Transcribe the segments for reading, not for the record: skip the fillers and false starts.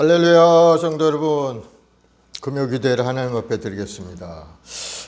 할렐루야. 성도 여러분, 금요 기도회를 하나님 앞에 드리겠습니다.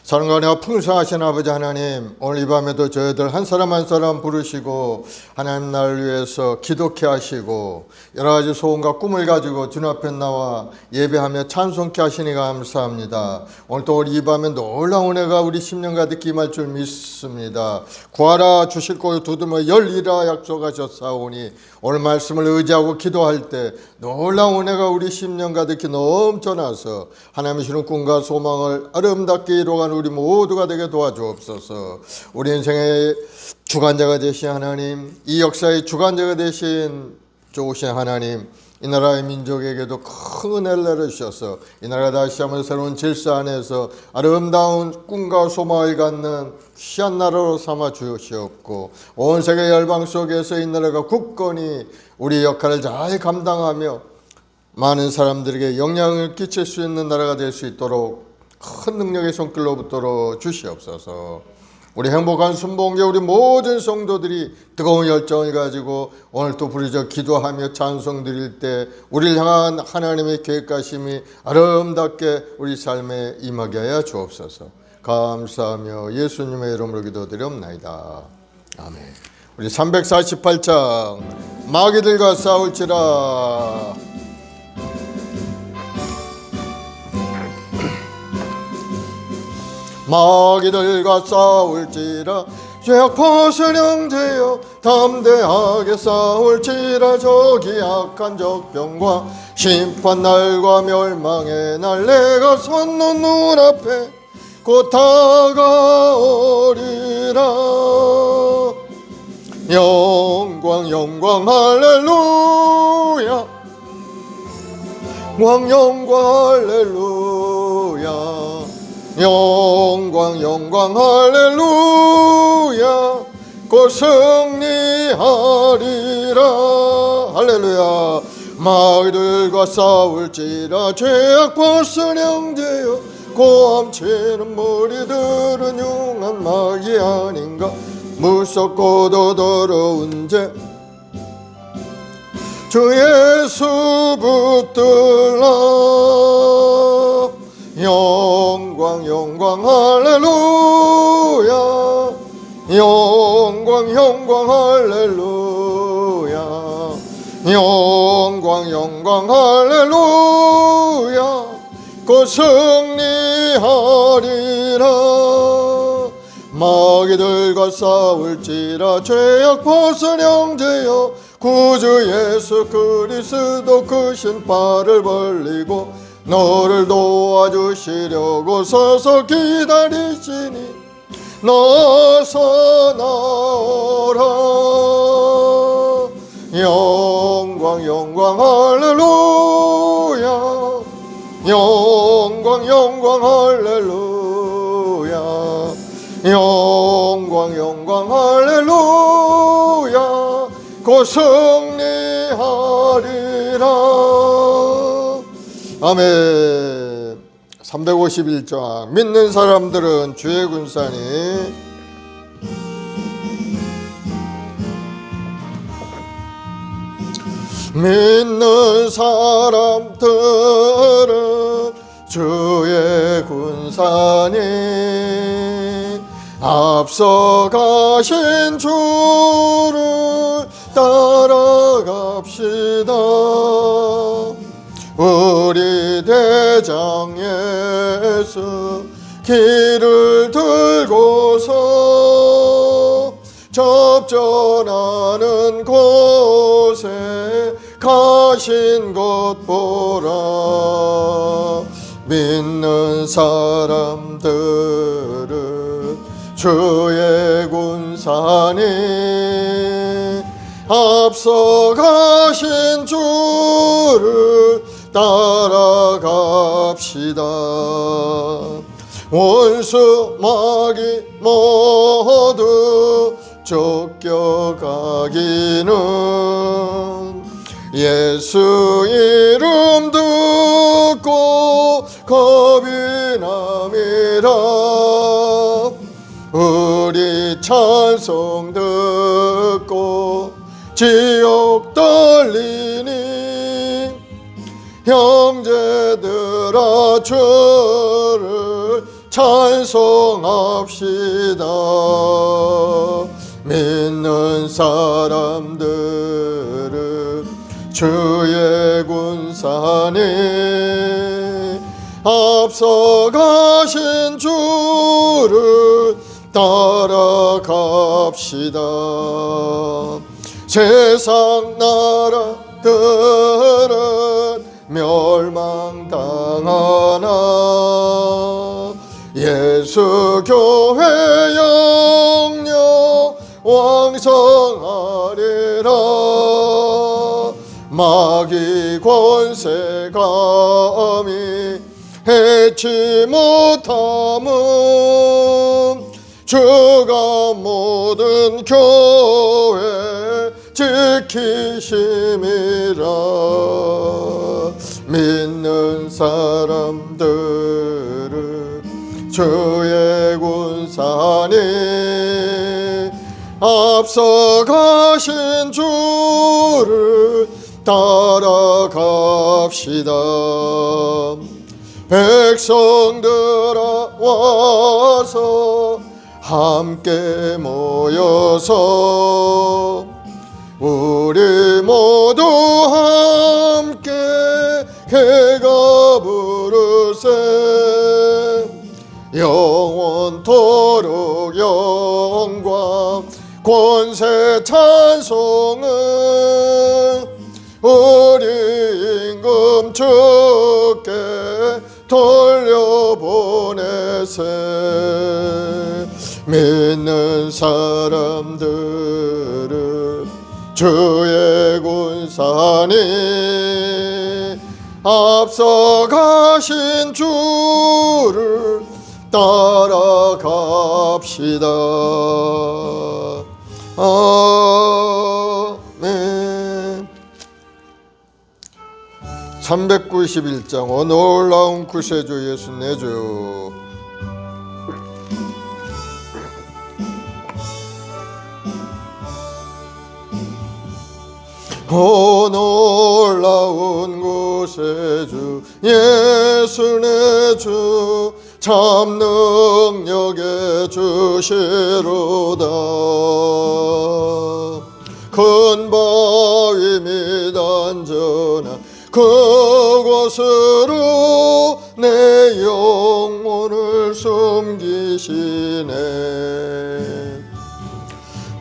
사랑과 풍성하신 아버지 하나님, 오늘 이 밤에도 저희들 한 사람 한 사람 부르시고 하나님 나를 위해서 기도케 하시고 여러 가지 소원과 꿈을 가지고 주님 앞에 나와 예배하며 찬송케 하시니 감사합니다. 오늘 또 우리 이 밤에 놀라운 은혜가 우리 심령 가득히 임할 줄 믿습니다. 구하라 주실 곳을 두드려 열리라 약속하셨사오니 오늘 말씀을 의지하고 기도할 때 놀라운 은혜가 우리 심령 가득히 넘쳐나서 하나님이 주는 꿈과 소망을 아름답게 이루어가는 우리 모두가 되게 도와주옵소서. 우리 인생의 주관자가 되신 하나님, 이 역사의 주관자가 되신 좋으신 하나님, 이 나라의 민족에게도 큰 은혜를 내려주셔서 이 나라가 다시 한번 새로운 질서 안에서 아름다운 꿈과 소망을 갖는 귀한 나라로 삼아 주시옵고, 온 세계 열방 속에서 이 나라가 굳건히 우리 역할을 잘 감당하며 많은 사람들에게 영향을 끼칠 수 있는 나라가 될 수 있도록 큰 능력의 손길로 붙들어 주시옵소서. 우리 행복한 순복음에 우리 모든 성도들이 뜨거운 열정을 가지고 오늘 또 부르짖어 기도하며 찬송 드릴 때 우리를 향한 하나님의 계획하심이 아름답게 우리 삶에 임하게 하여 주옵소서. 감사하며 예수님의 이름으로 기도드리옵나이다. 아멘. 우리 348장 마귀들과 싸울지라. 마귀들과 싸울지라 죄악 벗은 형제여 담대하게 싸울지라. 저기 악한 적병과 심판날과 멸망의 날 내가 섰는 눈앞에 곧 다가오리라. 영광 영광 할렐루야. 영광 할렐루야. 영광 영광 할렐루야. 곧 승리하리라. 할렐루야. 마귀들과 싸울지라 죄악 벗은 형제여 고함치는 무리들은 흉한 마귀 아닌가. 무섭고도 더러운 죄 주 예수 붙들라. 영광 영광 할렐루야. 영광 영광 할렐루야. 영광 영광 할렐루야. 곧 승리하리라. 마귀들과 싸울지라 죄악 벗은 형제여 구주 예수 그리스도 그 신발을 벌리고 너를 도와주시려고 서서 기다리시니 나서 나오라. 영광 영광 할렐루야. 영광 영광 할렐루야. 영광 영광 할렐루야. 곧 승리하리라. 아멘. 351장 믿는 사람들은 주의 군사니 믿는 사람들은 주의 군사니 앞서가신 주를 따라갑시다. 우리 대장 예수 길을 들고서 접전하는 곳에 가신 것 보라. 믿는 사람들은 주의 군사니 앞서가신 주를 따라갑시다. 원수 마귀 모두 쫓겨가기는 예수 이름 듣고 겁이 남이라. 우리 찬송 듣고 지옥 떨리니 형제들아 주를 찬송합시다. 믿는 사람들은 주의 군사니 앞서가신 주를 따라갑시다. 세상 나라들은 멸망당하나 예수 교회 영영 왕성하리라. 마귀 권세 감히 해치 못함은 주가 모든 교회 지키심이라. 믿는 사람들은 주의 군사니 앞서가신 주를 따라갑시다. 백성들아 와서 함께 모여서 우리 모두 함께 해가 부르세. 영원토록 영광 권세 찬송은 우리 임금 주께 돌려보내세. 믿는 사람들은 주의 군사니 앞서가신 주를 따라갑시다. 아멘. 391장 오 놀라운 구세주 예수 내 주. 오 놀라운 구세주 예수 내 주 참 능력의 주시로다. 큰 바위 미단전한 그곳으로 내 영혼을 숨기시네.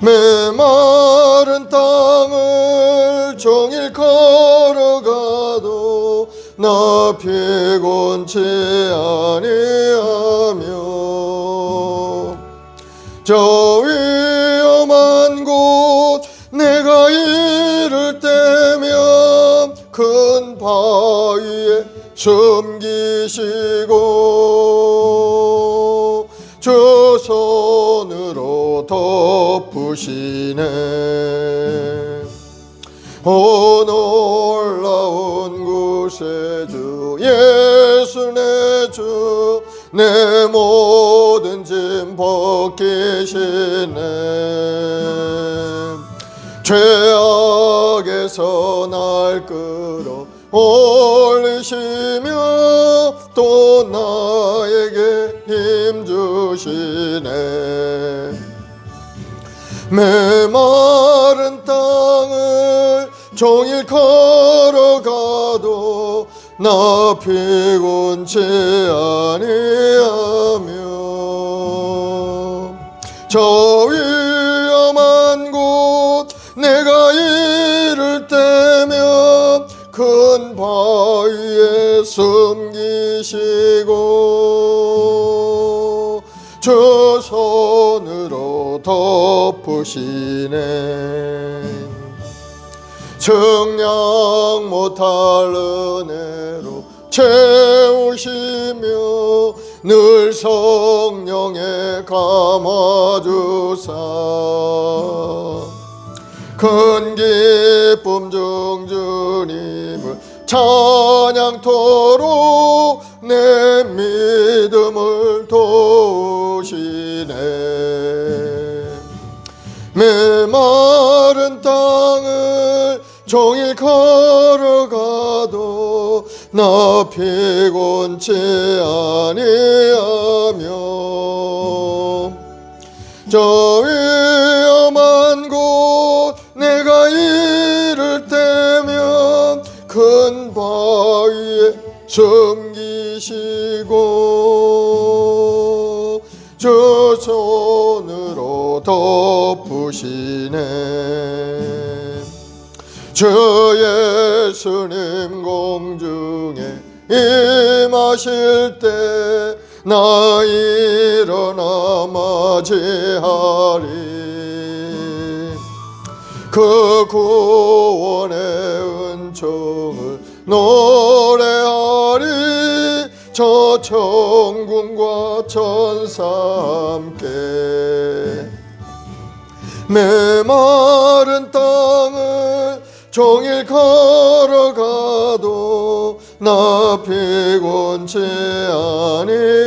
메마른 땅을 종일 걸어가도 나 피곤치 아니하며 저 위험한 곳 내가 이를 때면 큰 바위에 숨기시고 주 손으로 덮으시네. 오 놀라운 구세주 예수 내 주 내 모든 짐 벗기시네. 죄악에서 날 끌어 올리시며 또 나에게 힘 주시네. 메마른 땅을 종일 걸어가도 나 피곤치 아니하며 저 위험한 곳 내가 이를 때면 큰 바위에 숨기시고 주 손으로 덮으시네. 측량 못할 은혜로 채우시며 늘 성령에 감아주사 큰 기쁨 중 주님을 찬양토록 내 믿음을 도우시네. 메마른 땅을 종일 걸어가도 나 피곤치 아니하며 저 위험한 곳 내가 이를 때면 큰 바위에 숨기시고 주 손으로 덮으시네. 주 예수님 공중에 임하실 때 나 일어나 맞이하리. 그 구원의 은총을 노래하리. 저 천군과 천사 함께 메마른 땅을 종일 걸어가도 나 피곤치 아니하며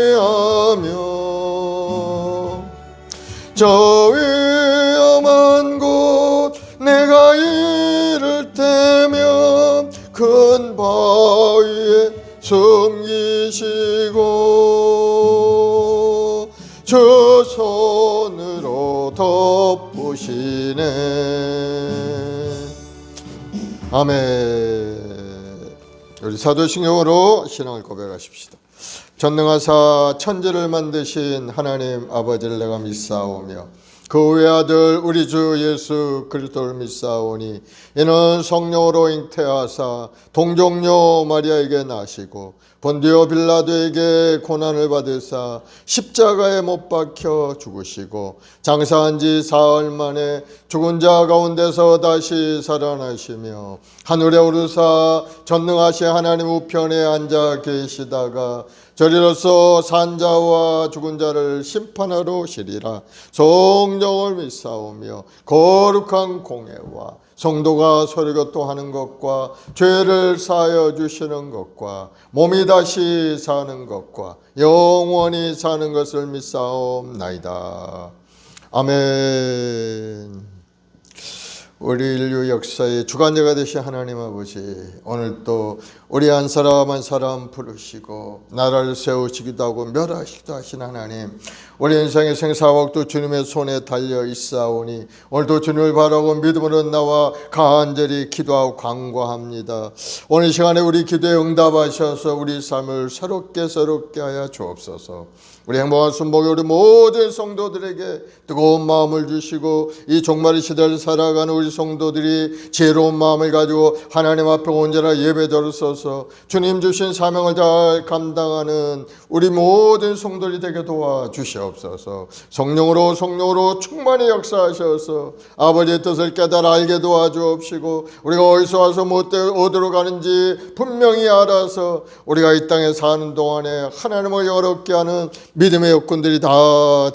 저 위험한 곳 내가 이를 때면 큰 바위에 숨기시고 주 손으로 덮으시네. 아멘. 우리 사도신경으로 신앙을 고백하십시다. 전능하사 천지를 만드신 하나님 아버지를 내가 믿사오며 그 외아들 우리 주 예수 그리스도를 믿사오니 이는 성령으로 잉태하사 동정녀 마리아에게 나시고 본디오 빌라도에게 고난을 받으사 십자가에 못 박혀 죽으시고 장사한 지 사흘 만에 죽은 자 가운데서 다시 살아나시며 하늘에 오르사 전능하신 하나님 우편에 앉아 계시다가 저리로서 산 자와 죽은 자를 심판하러 오시리라. 성령을 믿사오며 거룩한 공회와 성도가 서로교통하는 것과 죄를 사하여 주시는 것과 몸이 다시 사는 것과 영원히 사는 것을 믿사옵나이다. 아멘. 우리 인류 역사의 주관자가 되신 하나님 아버지, 오늘 또 우리 한 사람 한 사람 부르시고 나라를 세우시기도 하고 멸하시기도 하신 하나님, 우리 인생의 생사wak도 주님의 손에 달려 있사오니 오늘도 주님을 바라고 믿음으로 나와 간절히 기도하고 간구합니다. 오늘 시간에 우리 기도에 응답하셔서 우리 삶을 새롭게 하여 주옵소서. 우리 행복한 순복의 우리 모든 성도들에게 뜨거운 마음을 주시고 이 종말의 시대를 살아가는 우리 성도들이 지혜로운 마음을 가지고 하나님 앞에 온전한 예배자로 서서 주님 주신 사명을 잘 감당하는 우리 모든 성도들이 되게 도와주시옵소서. 성령으로 충만히 역사하셔서 아버지의 뜻을 깨달아 알게 도와주옵시고 우리가 어디서 와서 어디로 가는지 분명히 알아서 우리가 이 땅에 사는 동안에 하나님을 영화롭게 하는 믿음의 여건들이 다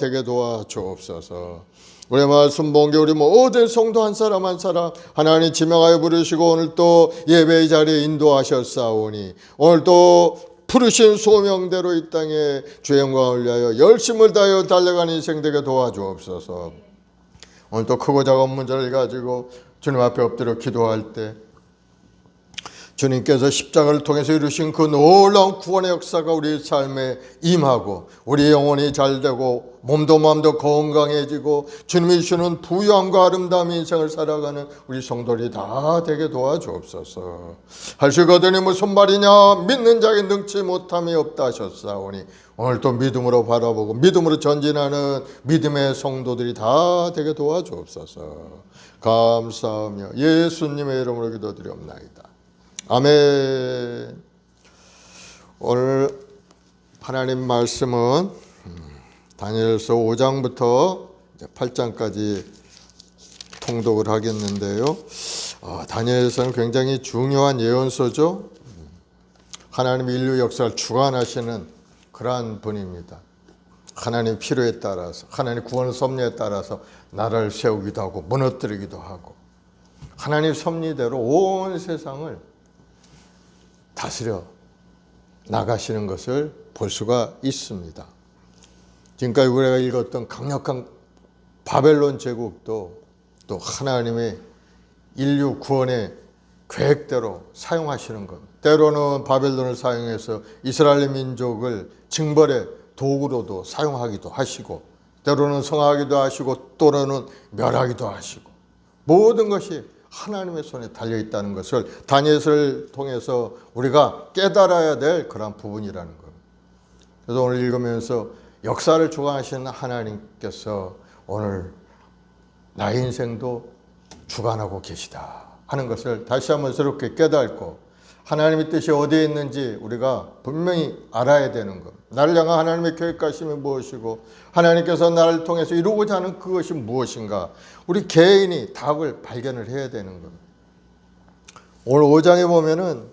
되게 도와주옵소서. 우리 말씀 본게 우리 모든 성도 한 사람 한 사람 하나님 지명하여 부르시고 오늘 또 예배의 자리에 인도하셨사오니 오늘 또 부르신 소명대로 이 땅에 주의 영광을 위하여 열심을 다하여 달려가는 인생 되게 도와주옵소서. 오늘 또 크고 작은 문제를 가지고 주님 앞에 엎드려 기도할 때 주님께서 십자가를 통해서 이루신 그 놀라운 구원의 역사가 우리 삶에 임하고 우리 영혼이 잘되고 몸도 마음도 건강해지고 주님이 주시는 부유함과 아름다운 인생을 살아가는 우리 성도들이 다 되게 도와주옵소서. 할 수 있거든이 무슨 말이냐, 믿는 자에게 능치 못함이 없다 하셨사오니 오늘 또 믿음으로 바라보고 믿음으로 전진하는 믿음의 성도들이 다 되게 도와주옵소서. 감사하며 예수님의 이름으로 기도드리옵나이다. 아멘. 오늘 하나님 말씀은 다니엘서 5장부터 8장까지 통독을 하겠는데요. 다니엘서는 굉장히 중요한 예언서죠. 하나님 인류 역사를 주관하시는 그러한 분입니다. 하나님 필요에 따라서, 하나님 구원 섭리에 따라서 나라를 세우기도 하고 무너뜨리기도 하고 하나님 섭리대로 온 세상을 다스려 나가시는 것을 볼 수가 있습니다. 지금까지 우리가 읽었던 강력한 바벨론 제국도 또 하나님의 인류 구원의 계획대로 사용하시는 겁니다. 때로는 바벨론을 사용해서 이스라엘 민족을 징벌의 도구로도 사용하기도 하시고, 때로는 성하기도 하시고, 또는 멸하기도 하시고, 모든 것이 하나님의 손에 달려 있다는 것을 다니엘을 통해서 우리가 깨달아야 될 그런 부분이라는 겁니다. 그래서 오늘 읽으면서 역사를 주관하시는 하나님께서 오늘 나의 인생도 주관하고 계시다 하는 것을 다시 한번 새롭게 깨닫고, 하나님의 뜻이 어디에 있는지 우리가 분명히 알아야 되는 것. 나를 향한 하나님의 계획하심이 무엇이고 하나님께서 나를 통해서 이루고자 하는 그것이 무엇인가, 우리 개인이 답을 발견을 해야 되는 겁니다. 오늘 5장에 보면은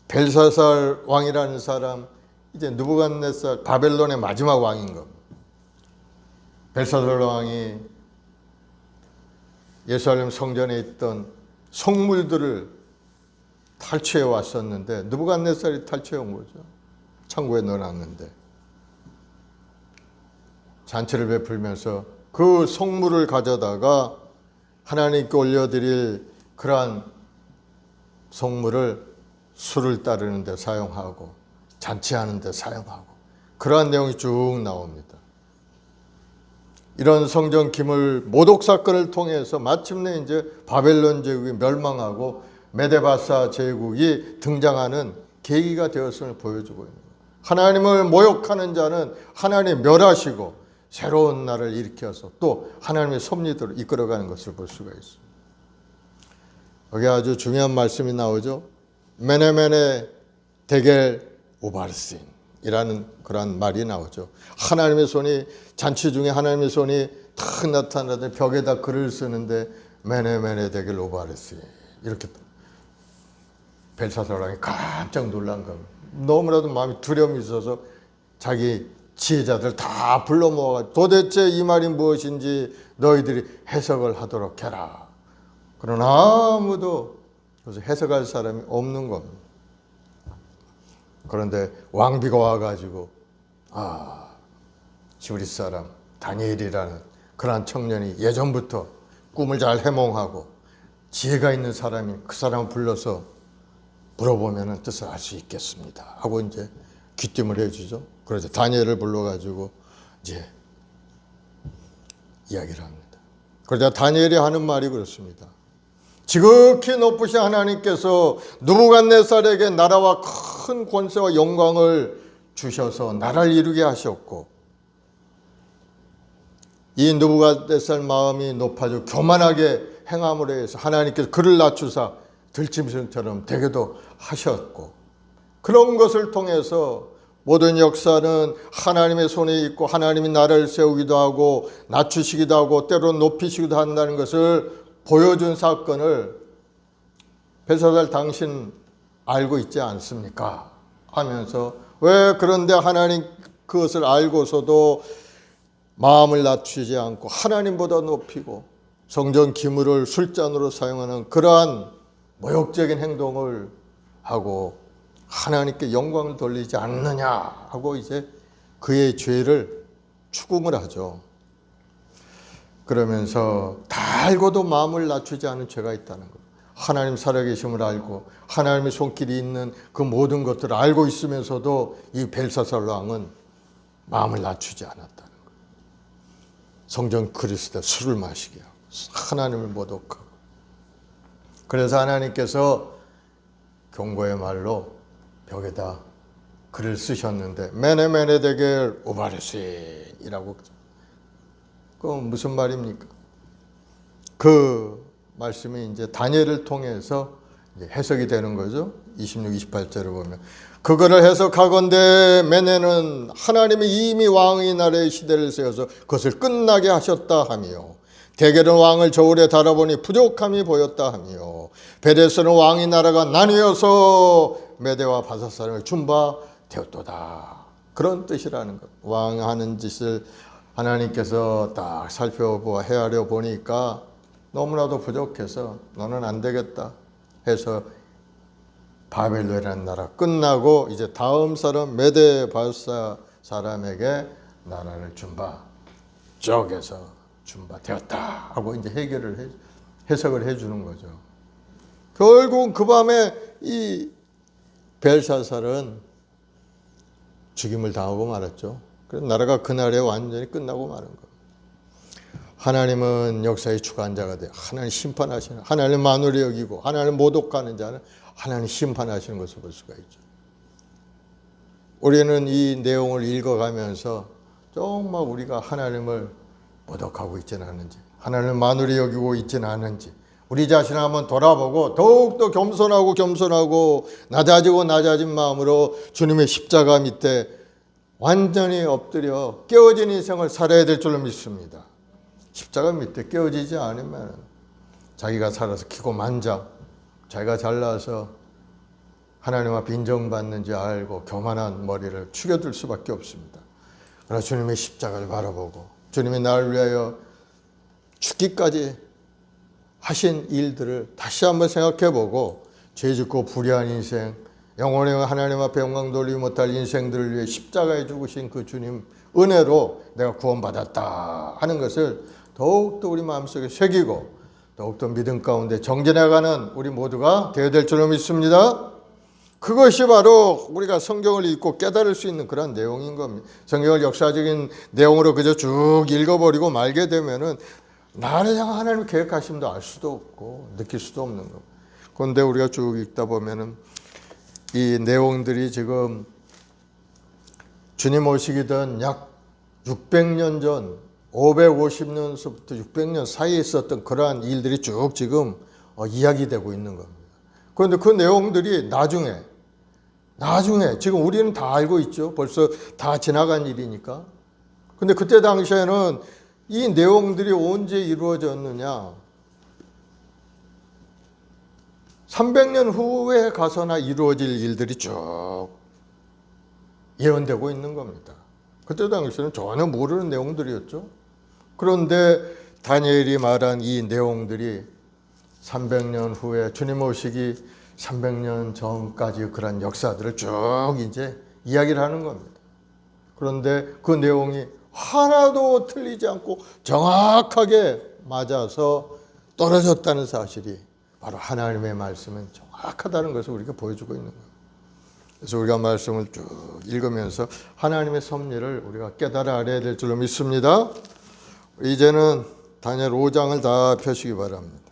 벨사살 왕이라는 사람, 이제 느부갓네살 바벨론의 마지막 왕인 겁니다. 벨사살 왕이 예루살렘 성전에 있던 성물들을 탈취해 왔었는데, 느부갓네살이 탈취해 온 거죠. 창고에 넣어놨는데 잔치를 베풀면서 그 성물을 가져다가 하나님께 올려드릴 그러한 성물을 술을 따르는 데 사용하고 잔치하는 데 사용하고, 그러한 내용이 쭉 나옵니다. 이런 성전 기물 모독 사건을 통해서 마침내 이제 바벨론 제국이 멸망하고 메데바사 제국이 등장하는 계기가 되었음을 보여주고 있는 거예요. 하나님을 모욕하는 자는 하나님 멸하시고 새로운 날을 일으켜서 또 하나님의 섭리대로 이끌어가는 것을 볼 수가 있습니다. 여기 아주 중요한 말씀이 나오죠. 메네메네 데겔 우바르신이라는 그런 말이 나오죠. 하나님의 손이, 잔치 중에 하나님의 손이 탁 나타나서 벽에다 글을 쓰는데 메네메네 데겔 우바르신, 이렇게 벨사살 왕이 깜짝 놀란 겁니다. 너무나도 마음이 두려움이 있어서 자기 지혜자들 다 불러 모아가지고 도대체 이 말이 무엇인지 너희들이 해석을 하도록 해라. 그러나 아무도 그래서 해석할 사람이 없는 겁니다. 그런데 왕비가 와가지고 시브리 사람 다니엘이라는 그러한 청년이 예전부터 꿈을 잘 해몽하고 지혜가 있는 사람이, 그 사람을 불러서 물어보면 뜻을 알 수 있겠습니다 하고 이제 귀띔을 해주죠. 그래서 다니엘을 불러가지고 이제 이야기를 합니다. 그러자 다니엘이 하는 말이 그렇습니다. 지극히 높으신 하나님께서 느부갓네살에게 나라와 큰 권세와 영광을 주셔서 나라를 이루게 하셨고, 이 느부갓네살 마음이 높아져 교만하게 행함으로 해서 하나님께서 그를 낮추사 들짐승처럼 되게도 하셨고, 그런 것을 통해서 모든 역사는 하나님의 손에 있고 하나님이 나라를 세우기도 하고 낮추시기도 하고 때로는 높이시기도 한다는 것을 보여준 사건을 벨사살 당신 알고 있지 않습니까? 하면서, 왜 그런데 하나님 그것을 알고서도 마음을 낮추지 않고 하나님보다 높이고 성전 기물을 술잔으로 사용하는 그러한 모욕적인 행동을 하고 하나님께 영광을 돌리지 않느냐 하고 이제 그의 죄를 추궁을 하죠. 그러면서 다 알고도 마음을 낮추지 않은 죄가 있다는 것. 하나님 살아계심을 알고 하나님의 손길이 있는 그 모든 것들을 알고 있으면서도 이 벨사살 왕은 마음을 낮추지 않았다는 것. 성전 그리스도에 술을 마시게 하고 하나님을 모독하고, 그래서 하나님께서 경고의 말로 벽에다 글을 쓰셨는데 메네메네 데겔 우바르신이라고. 그건 무슨 말입니까? 그 말씀이 이제 다니엘을 통해서 이제 해석이 되는 거죠. 26, 28절을 보면 그거를 해석하건대 메네는 하나님이 이미 왕의 나라의 시대를 세워서 그것을 끝나게 하셨다 하며, 데겔은 왕을 저울에 달아보니 부족함이 보였다 하며, 베레스는 왕의 나라가 나뉘어서 메대와 바사사를 준 바 되었도다. 그런 뜻이라는 것. 왕 하는 짓을 하나님께서 딱 살펴보고 헤아려 보니까 너무나도 부족해서 너는 안 되겠다 해서 바벨론이라는 나라 끝나고 이제 다음 사람 메대 바사 사람에게 나라를 준 바 쪽에서 준 바 되었다 하고 이제 해석을 해주는 거죠. 결국 그 밤에 이 벨사살은 죽임을 당하고 말았죠. 그래서 나라가 그날에 완전히 끝나고 마는 거예요. 하나님은 역사의 주관자가 돼요. 하나님 심판하시는, 하나님 만우리 여기고 하나님 모독하는 자는 하나님 심판하시는 것을 볼 수가 있죠. 우리는 이 내용을 읽어가면서 정말 우리가 하나님을 모독하고 있지는 않은지, 하나님을 만우리 여기고 있지는 않은지 우리 자신을 한번 돌아보고 더욱더 겸손하고 낮아진 마음으로 주님의 십자가 밑에 완전히 엎드려 깨어진 인생을 살아야 될 줄로 믿습니다. 십자가 밑에 깨어지지 않으면 자기가 살아서 키고 만져, 자기가 잘나서 하나님 앞에 인정받는지 알고 교만한 머리를 축여들 수밖에 없습니다. 그러나 주님의 십자가를 바라보고 주님이 나를 위하여 죽기까지 하신 일들을 다시 한번 생각해보고 죄짓고 불의한 인생, 영원히 하나님 앞에 영광 돌리지 못할 인생들을 위해 십자가에 죽으신 그 주님 은혜로 내가 구원받았다 하는 것을 더욱더 우리 마음속에 새기고 더욱더 믿음 가운데 정진해가는 우리 모두가 되어야 될 줄로 믿습니다. 그것이 바로 우리가 성경을 읽고 깨달을 수 있는 그런 내용인 겁니다. 성경을 역사적인 내용으로 그저 쭉 읽어버리고 말게 되면은 나를 향한 하나님의 계획하심도 알 수도 없고 느낄 수도 없는 겁니다. 그런데 우리가 쭉 읽다 보면은 이 내용들이 지금 주님 오시기 전 약 600년 전 550년서부터 600년 사이에 있었던 그러한 일들이 쭉 지금 이야기되고 있는 겁니다. 그런데 그 내용들이 나중에 지금 우리는 다 알고 있죠. 벌써 다 지나간 일이니까. 근데 그때 당시에는 이 내용들이 언제 이루어졌느냐? 300년 후에 가서나 이루어질 일들이 쭉 예언되고 있는 겁니다. 그때 당시에는 전혀 모르는 내용들이었죠. 그런데 다니엘이 말한 이 내용들이 300년 후에 주님 오시기 300년 전까지 그런 역사들을 쭉 이제 이야기를 하는 겁니다. 그런데 그 내용이 하나도 틀리지 않고 정확하게 맞아서 떨어졌다는 사실이 바로 하나님의 말씀은 정확하다는 것을 우리가 보여주고 있는 거예요. 그래서 우리가 말씀을 쭉 읽으면서 하나님의 섭리를 우리가 깨달아 알아야 될 줄로 믿습니다. 이제는 다니엘 5장을 다 펴시기 바랍니다.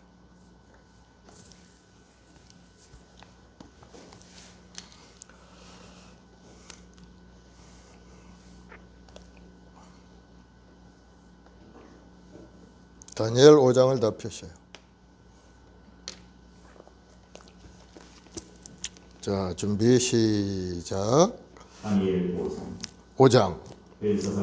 다니엘 5장을 다 펴셔요. 자, 준비 시작. 다니엘 5장.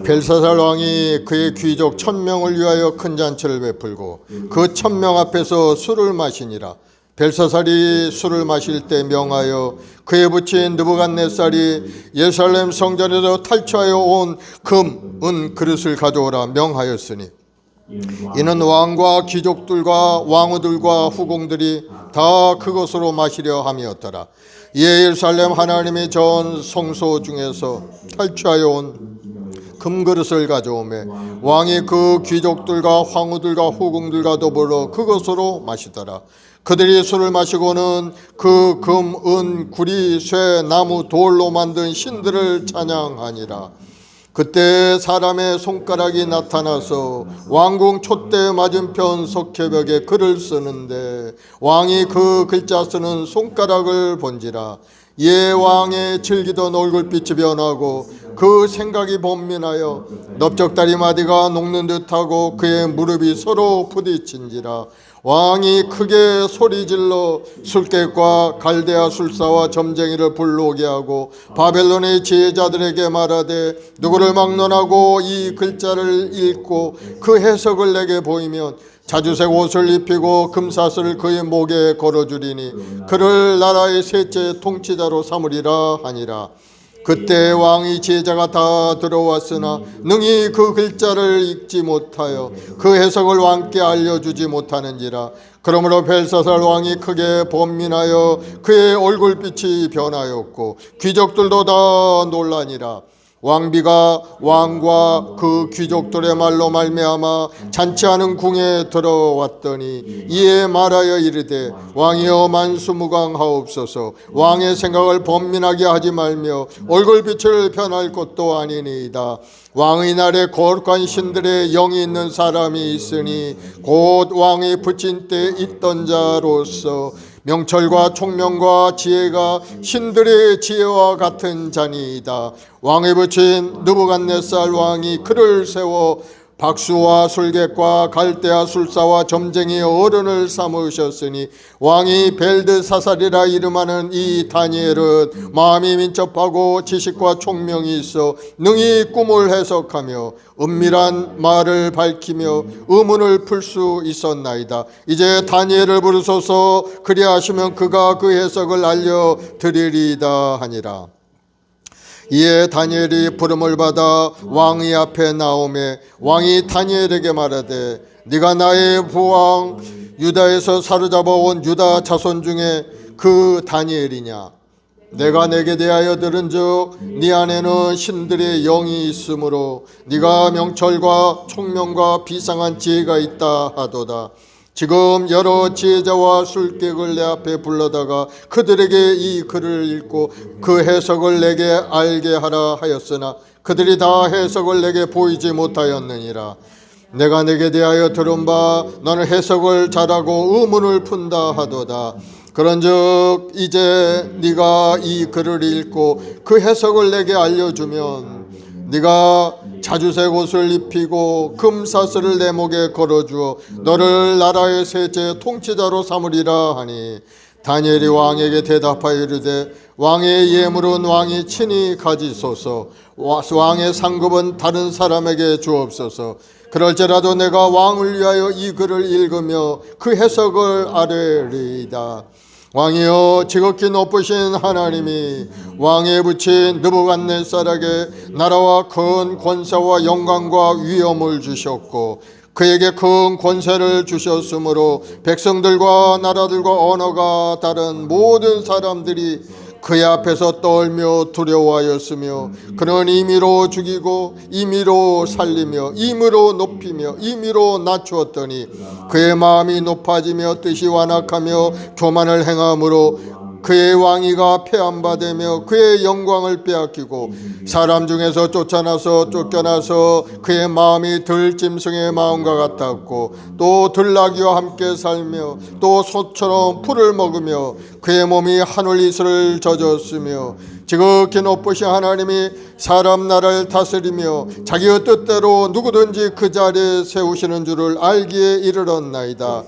벨사살 왕이 그의 귀족 1000명을 위하여 큰 잔치를 베풀고 그 1000명 앞에서 술을 마시니라. 벨사살이 술을 마실 때 명하여 그의 부친 느부갓네살이 예루살렘 성전에서 탈취하여 온 금, 은 그릇을 가져오라 명하였으니 이는 왕과 귀족들과 왕후들과 후궁들이 다 그것으로 마시려 함이었더라. 이에 예루살렘 하나님의 전 성소 중에서 탈취하여 온 금그릇을 가져오매 왕이 그 귀족들과 황후들과 후궁들과 더불어 그것으로 마시더라. 그들이 술을 마시고는 그 금, 은, 구리, 쇠, 나무, 돌로 만든 신들을 찬양하니라. 그때 사람의 손가락이 나타나서 왕궁 촛대 맞은편 석회벽에 글을 쓰는데 왕이 그 글자 쓰는 손가락을 본지라. 이에 왕의 즐기던 얼굴빛이 변하고 그 생각이 번민하여 넓적다리 마디가 녹는 듯하고 그의 무릎이 서로 부딪힌지라. 왕이 크게 소리질러 술객과 갈대아 술사와 점쟁이를 불러오게 하고 바벨론의 지혜자들에게 말하되 누구를 막론하고 이 글자를 읽고 그 해석을 내게 보이면 자주색 옷을 입히고 금사슬을 그의 목에 걸어주리니 그를 나라의 셋째 통치자로 삼으리라 하니라. 그때 왕의 지혜자가 다 들어왔으나 능히 그 글자를 읽지 못하여 그 해석을 왕께 알려주지 못하는지라. 그러므로 벨사살 왕이 크게 번민하여 그의 얼굴빛이 변하였고 귀족들도 다 놀라니라. 왕비가 왕과 그 귀족들의 말로 말미암아 잔치하는 궁에 들어왔더니 이에 말하여 이르되 왕이여 만수무강하옵소서. 왕의 생각을 번민하게 하지 말며 얼굴빛을 변할 것도 아니니이다. 왕의 날에 거룩한 신들의 영이 있는 사람이 있으니 곧 왕이 붙인 때 있던 자로서 명철과 총명과 지혜가 신들의 지혜와 같은 자니이다. 왕에 붙인 느부갓네살 왕이 그를 세워 박수와 술객과 갈대아 술사와 점쟁이 어른을 삼으셨으니 왕이 벨드사살이라 이름하는 이 다니엘은 마음이 민첩하고 지식과 총명이 있어 능히 꿈을 해석하며 은밀한 말을 밝히며 의문을 풀 수 있었나이다. 이제 다니엘을 부르소서. 그리하시면 그가 그 해석을 알려드리리이다 하니라. 이에 다니엘이 부름을 받아 왕의 앞에 나오매 왕이 다니엘에게 말하되 네가 나의 부왕 유다에서 사로잡아온 유다 자손 중에 그 다니엘이냐? 내가 내게 대하여 들은즉 네 안에는 신들의 영이 있으므로 네가 명철과 총명과 비상한 지혜가 있다 하도다. 지금 여러 지혜자와 술객을 내 앞에 불러다가 그들에게 이 글을 읽고 그 해석을 내게 알게 하라 하였으나 그들이 다 해석을 내게 보이지 못하였느니라. 내가 내게 대하여 들은 바 너는 해석을 잘하고 의문을 푼다 하도다. 그런즉 이제 네가 이 글을 읽고 그 해석을 내게 알려주면 네가 자주색 옷을 입히고 금사슬을 내 목에 걸어주어 너를 나라의 셋째 통치자로 삼으리라 하니 다니엘이 왕에게 대답하여 이르되 왕의 예물은 왕이 친히 가지소서. 왕의 상급은 다른 사람에게 주옵소서. 그럴지라도 내가 왕을 위하여 이 글을 읽으며 그 해석을 아뢰리이다. 왕이여 지극히 높으신 하나님이 왕에 붙인 느부갓네살에게 나라와 큰 권세와 영광과 위엄을 주셨고 그에게 큰 권세를 주셨으므로 백성들과 나라들과 언어가 다른 모든 사람들이 그의 앞에서 떨며 두려워하였으며 그는 임의로 죽이고 임의로 살리며 임의로 높이며 임의로 낮추었더니 그의 마음이 높아지며 뜻이 완악하며 교만을 행함으로 그의 왕위가 폐함받으며 그의 영광을 빼앗기고 사람 중에서 쫓겨나서 그의 마음이 들짐승의 마음과 같았고 또 들나귀와 함께 살며 또 소처럼 풀을 먹으며 그의 몸이 하늘 이슬을 젖었으며 지극히 높으신 하나님이 사람 나라를 다스리며 자기의 뜻대로 누구든지 그 자리에 세우시는 줄을 알기에 이르렀나이다.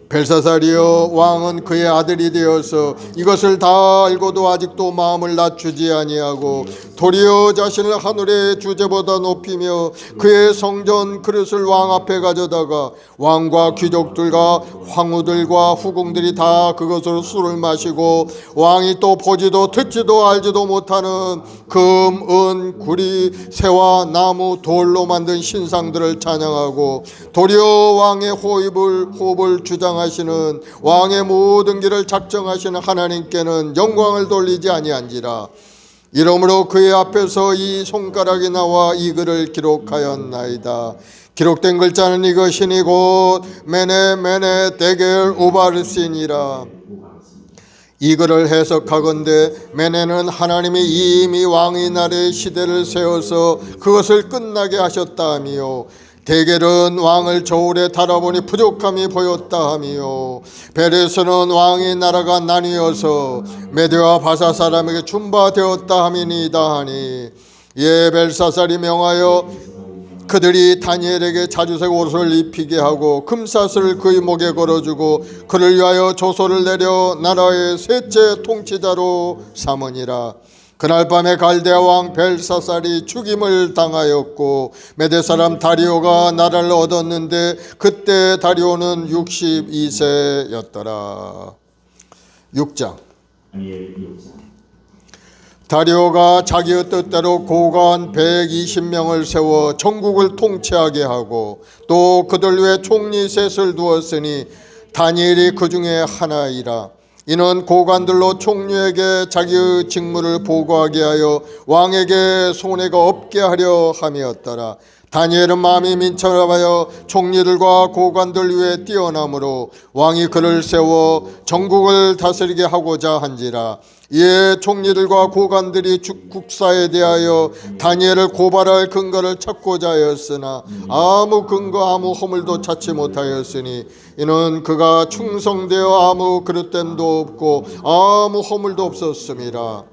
벨사살이여 왕은 그의 아들이 되어서 이것을 다 알고도 아직도 마음을 낮추지 아니하고 도리어 자신을 하늘의 주제보다 높이며 그의 성전 그릇을 왕 앞에 가져다가 왕과 귀족들과 황후들과 후궁들이 다 그것으로 술을 마시고 왕이 또 보지도 듣지도 알지도 못하는 금, 은, 구리, 새와 나무, 돌로 만든 신상들을 찬양하고 도리어 왕의 호흡을 주장하시는 왕의 모든 길을 작정하시는 하나님께는 영광을 돌리지 아니한지라. 이러므로 그의 앞에서 이 손가락이 나와 이 글을 기록하였나이다. 기록된 글자는 이것이니 곧 메네 데겔 우바르신이라. 이 글을 해석하건대 메네는 하나님이 이미 왕의 날에 시대를 세워서 그것을 끝나게 하셨다 하며 데겔은 왕을 저울에 달아보니 부족함이 보였다 하며 베레스는 왕의 나라가 나뉘어서 메대와 바사 사람에게 준바되었다 함이니이다 하니 예 벨사살이 명하여 그들이 다니엘에게 자주색 옷을 입히게 하고 금사슬을 그의 목에 걸어주고 그를 위하여 조소를 내려 나라의 셋째 통치자로 삼으니라. 그날 밤에 갈대아 왕 벨사살이 죽임을 당하였고 메대 사람 다리오가 나라를 얻었는데 그때 다리오는 62세였더라. 6장. 다리오가 자기의 뜻대로 고관 120명을 세워 전국을 통치하게 하고 또 그들 위에 총리 셋을 두었으니 다니엘이 그 중에 하나이라. 이는 고관들로 총리에게 자기의 직무를 보고하게 하여 왕에게 손해가 없게 하려 함이었더라. 다니엘은 마음이 민첩하여 총리들과 고관들 위에 뛰어나므로 왕이 그를 세워 전국을 다스리게 하고자 한지라. 이에 총리들과 고관들이 국사에 대하여 다니엘을 고발할 근거를 찾고자 하였으나 아무 근거 아무 허물도 찾지 못하였으니 이는 그가 충성되어 아무 그릇됨도 없고 아무 허물도 없었음이라.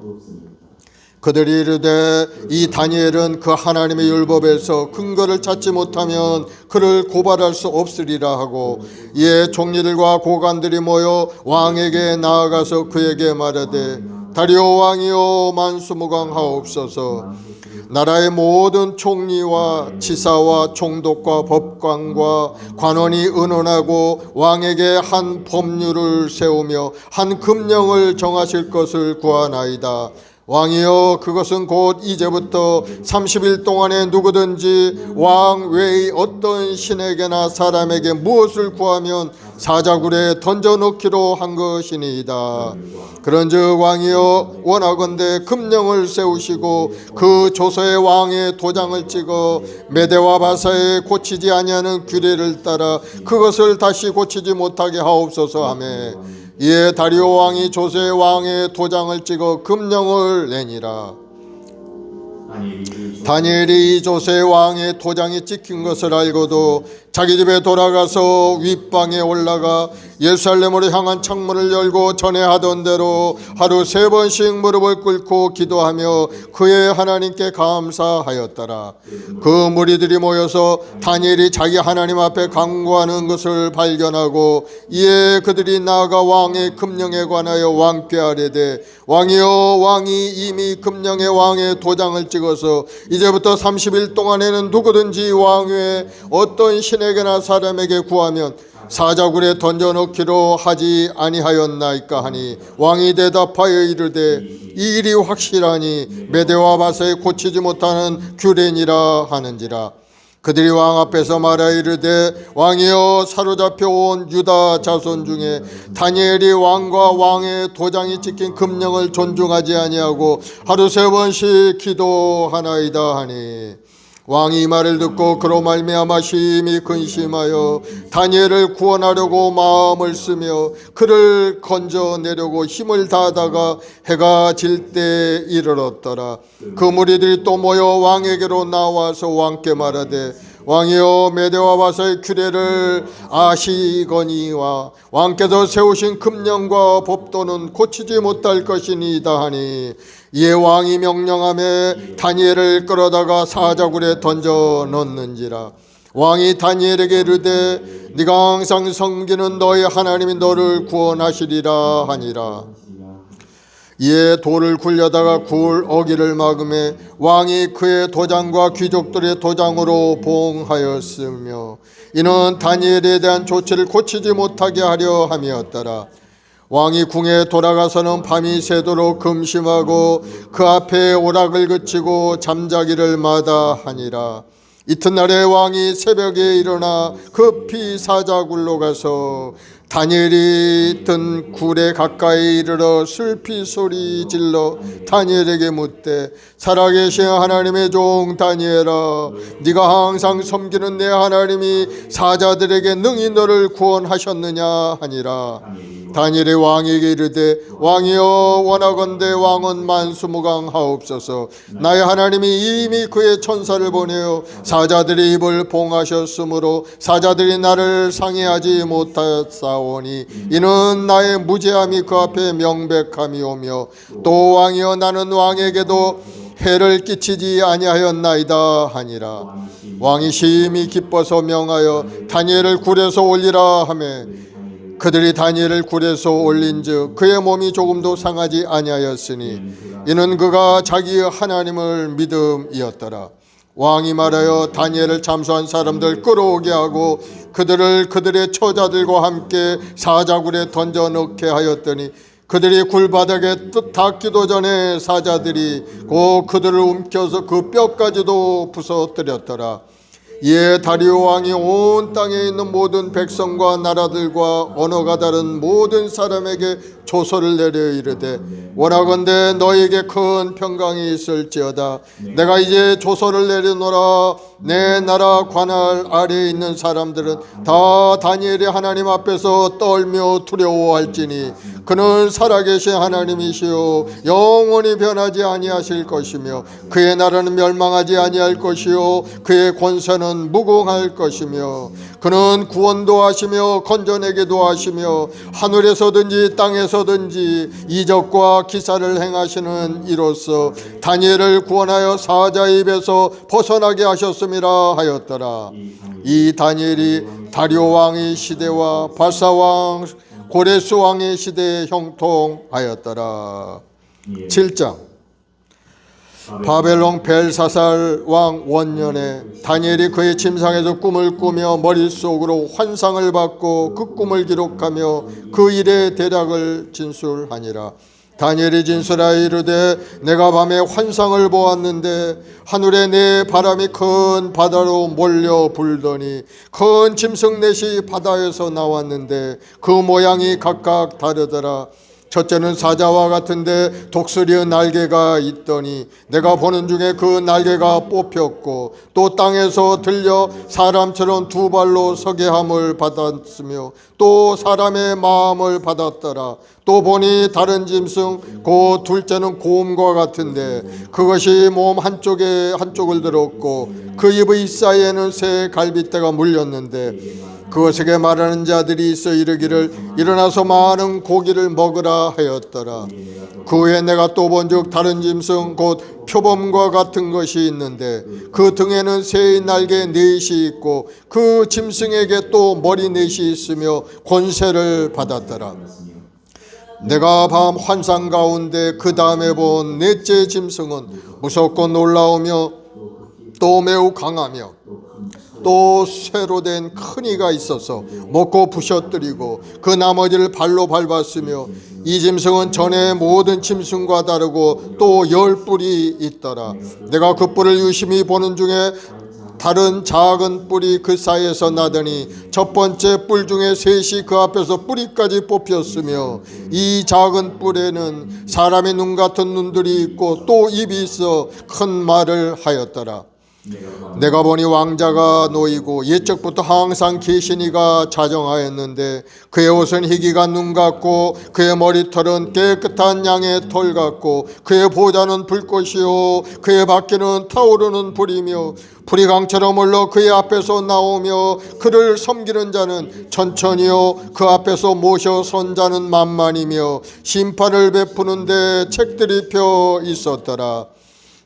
그들이 이르되 이 다니엘은 그 하나님의 율법에서 근거를 찾지 못하면 그를 고발할 수 없으리라 하고, 이에 총리들과 고관들이 모여 왕에게 나아가서 그에게 말하되 다리오 왕이여 만수무강하옵소서. 나라의 모든 총리와 지사와 총독과 법관과 관원이 의논하고 왕에게 한 법률을 세우며 한 금령을 정하실 것을 구하나이다. 왕이여, 그것은 곧 이제부터 30일 동안에 누구든지 왕 외의 어떤 신에게나 사람에게 무엇을 구하면 사자굴에 던져넣기로 한 것이니이다. 그런즉 왕이여, 원하건대 금령을 세우시고 그 조서에 왕의 도장을 찍어 메대와 바사에 고치지 아니하는 규례를 따라 그것을 다시 고치지 못하게 하옵소서 하매, 이에 다리오 왕이 조서에 왕의 도장을 찍어 금령을 내니라. 다니엘이 이 조서에 왕의 도장이 찍힌 것을 알고도 자기 집에 돌아가서 윗방에 올라가 예루살렘으로 향한 창문을 열고 전에 하던 대로 하루 3번씩 무릎을 꿇고 기도하며 그의 하나님께 감사하였더라. 그 무리들이 모여서 다니엘이 자기 하나님 앞에 간구하는 것을 발견하고, 이에 그들이 나아가 왕의 금령에 관하여 왕께 아뢰되, 왕이여, 왕이 이미 금령에 왕의 도장을 찍어서 이제부터 30일 동안에는 누구든지 왕 외에 어떤 신에게나 사람에게 구하면 사자굴에 던져넣기로 하지 아니하였나이까 하니, 왕이 대답하여 이르되 이 일이 확실하니 메대와 바사에 고치지 못하는 규례니라 하는지라. 그들이 왕 앞에서 말하 이르되, 왕이여, 사로잡혀 온 유다 자손 중에 다니엘이 왕과 왕의 도장이 찍힌 금령을 존중하지 아니하고 하루 3번씩 기도하나이다 하니, 왕이 이 말을 듣고 그로 말미암아 심히 근심하여 다니엘을 구원하려고 마음을 쓰며 그를 건져내려고 힘을 다하다가 해가 질 때 이르렀더라. 그 무리들이 또 모여 왕에게로 나와서 왕께 말하되, 왕이여, 메대와 바사의 규례를 아시거니와 왕께서 세우신 금령과 법도는 고치지 못할 것이니이다 하니, 이에 왕이 명령하며 다니엘을 끌어다가 사자굴에 던져 넣는지라. 왕이 다니엘에게 이르되 네가 항상 섬기는 너의 하나님이 너를 구원하시리라 하니라. 이에 돌을 굴려다가 굴 어기를 막음에 왕이 그의 도장과 귀족들의 도장으로 봉하였으며, 이는 다니엘에 대한 조치를 고치지 못하게 하려 함이었더라. 왕이 궁에 돌아가서는 밤이 새도록 금심하고 그 앞에 오락을 그치고 잠자기를 마다하니라. 이튿날에 왕이 새벽에 일어나 급히 사자굴로 가서 다니엘이 있던 굴에 가까이 이르러 슬피 소리 질러 다니엘에게 묻되, 살아계신 하나님의 종 다니엘아, 네가 항상 섬기는 내 하나님이 사자들에게 능히 너를 구원하셨느냐 하니라. 다니엘이 왕에게 이르되, 왕이여, 원하건대 왕은 만수무강하옵소서. 나의 하나님이 이미 그의 천사를 보내어 사자들의 입을 봉하셨으므로 사자들이 나를 상해하지 못하사오니, 이는 나의 무죄함이 그 앞에 명백함이오며, 또 왕이여, 나는 왕에게도 해를 끼치지 아니하였나이다 하니라. 왕이 심히 기뻐서 명하여 다니엘을 굴에서 올리라 하매, 그들이 다니엘을 굴에서 올린즉 그의 몸이 조금도 상하지 아니하였으니 이는 그가 자기의 하나님을 믿음이었더라. 왕이 말하여 다니엘을 잠수한 사람들 끌어오게 하고 그들을 그들의 처자들과 함께 사자굴에 던져 넣게 하였더니, 그들이 굴바닥에 닿기도 전에 사자들이 곧 그들을 움켜서 그 뼈까지도 부서뜨렸더라. 이에 다리오 왕이 온 땅에 있는 모든 백성과 나라들과 언어가 다른 모든 사람에게 조서를 내려 이르되 원하건대 너에게 큰 평강이 있을지어다. 내가 이제 조서를 내려노라. 내 나라 관할 아래에 있는 사람들은 다 다니엘의 하나님 앞에서 떨며 두려워할지니 그는 살아계신 하나님이시요 영원히 변하지 아니하실 것이며 그의 나라는 멸망하지 아니할 것이요 그의 권세는 무궁할 것이며 그는 구원도 하시며 건져내기도 하시며 하늘에서든지 땅에서든지 이적과 기사를 행하시는 이로써 다니엘을 구원하여 사자의 입에서 벗어나게 하셨음이라 하였더라. 이 다니엘이 다리오 왕의 시대와 바사 왕 고레스 왕의 시대에 형통하였더라. 7장. 바벨론 벨사살 왕 원년에 다니엘이 그의 침상에서 꿈을 꾸며 머릿속으로 환상을 받고 그 꿈을 기록하며 그 일의 대략을 진술하니라. 다니엘이 진술하여 이르되 내가 밤에 환상을 보았는데 하늘에 내 바람이 큰 바다로 몰려 불더니 큰 짐승 넷이 바다에서 나왔는데 그 모양이 각각 다르더라. 첫째는 사자와 같은데 독수리의 날개가 있더니 내가 보는 중에 그 날개가 뽑혔고 또 땅에서 들려 사람처럼 두 발로 서게 함을 받았으며 또 사람의 마음을 받았더라. 또 보니 다른 짐승 그 둘째는 곰과 같은데 그것이 몸 한쪽을 들었고 그 입의 사이에는 새 갈빗대가 물렸는데 그것에게 말하는 자들이 있어 이르기를 일어나서 많은 고기를 먹으라 하였더라. 그 후에 내가 또 본즉 다른 짐승 곧 표범과 같은 것이 있는데 그 등에는 새의 날개 넷이 있고 그 짐승에게 또 머리 넷이 있으며 권세를 받았더라. 내가 밤 환상 가운데 그 다음에 본 넷째 짐승은 무섭고 놀라우며 또 매우 강하며 또 쇠로 된 큰 이가 있어서 먹고 부셔뜨리고 그 나머지를 발로 밟았으며 이 짐승은 전에 모든 짐승과 다르고 또 10뿔이 있더라. 내가 그 뿔을 유심히 보는 중에 다른 작은 뿔이 그 사이에서 나더니 첫 번째 뿔 중에 셋이 그 앞에서 뿌리까지 뽑혔으며 이 작은 뿔에는 사람의 눈 같은 눈들이 있고 또 입이 있어 큰 말을 하였더라. 내가 보니 왕자가 놓이고 옛적부터 항상 계신 이가 자정하였는데 그의 옷은 희기가 눈 같고 그의 머리털은 깨끗한 양의 털 같고 그의 보좌는 불꽃이요 그의 바퀴는 타오르는 불이며 불이 강처럼 흘러 그의 앞에서 나오며 그를 섬기는 자는 천천히요 그 앞에서 모셔 선 자는 만만이며 심판을 베푸는데 책들이 펴 있었더라.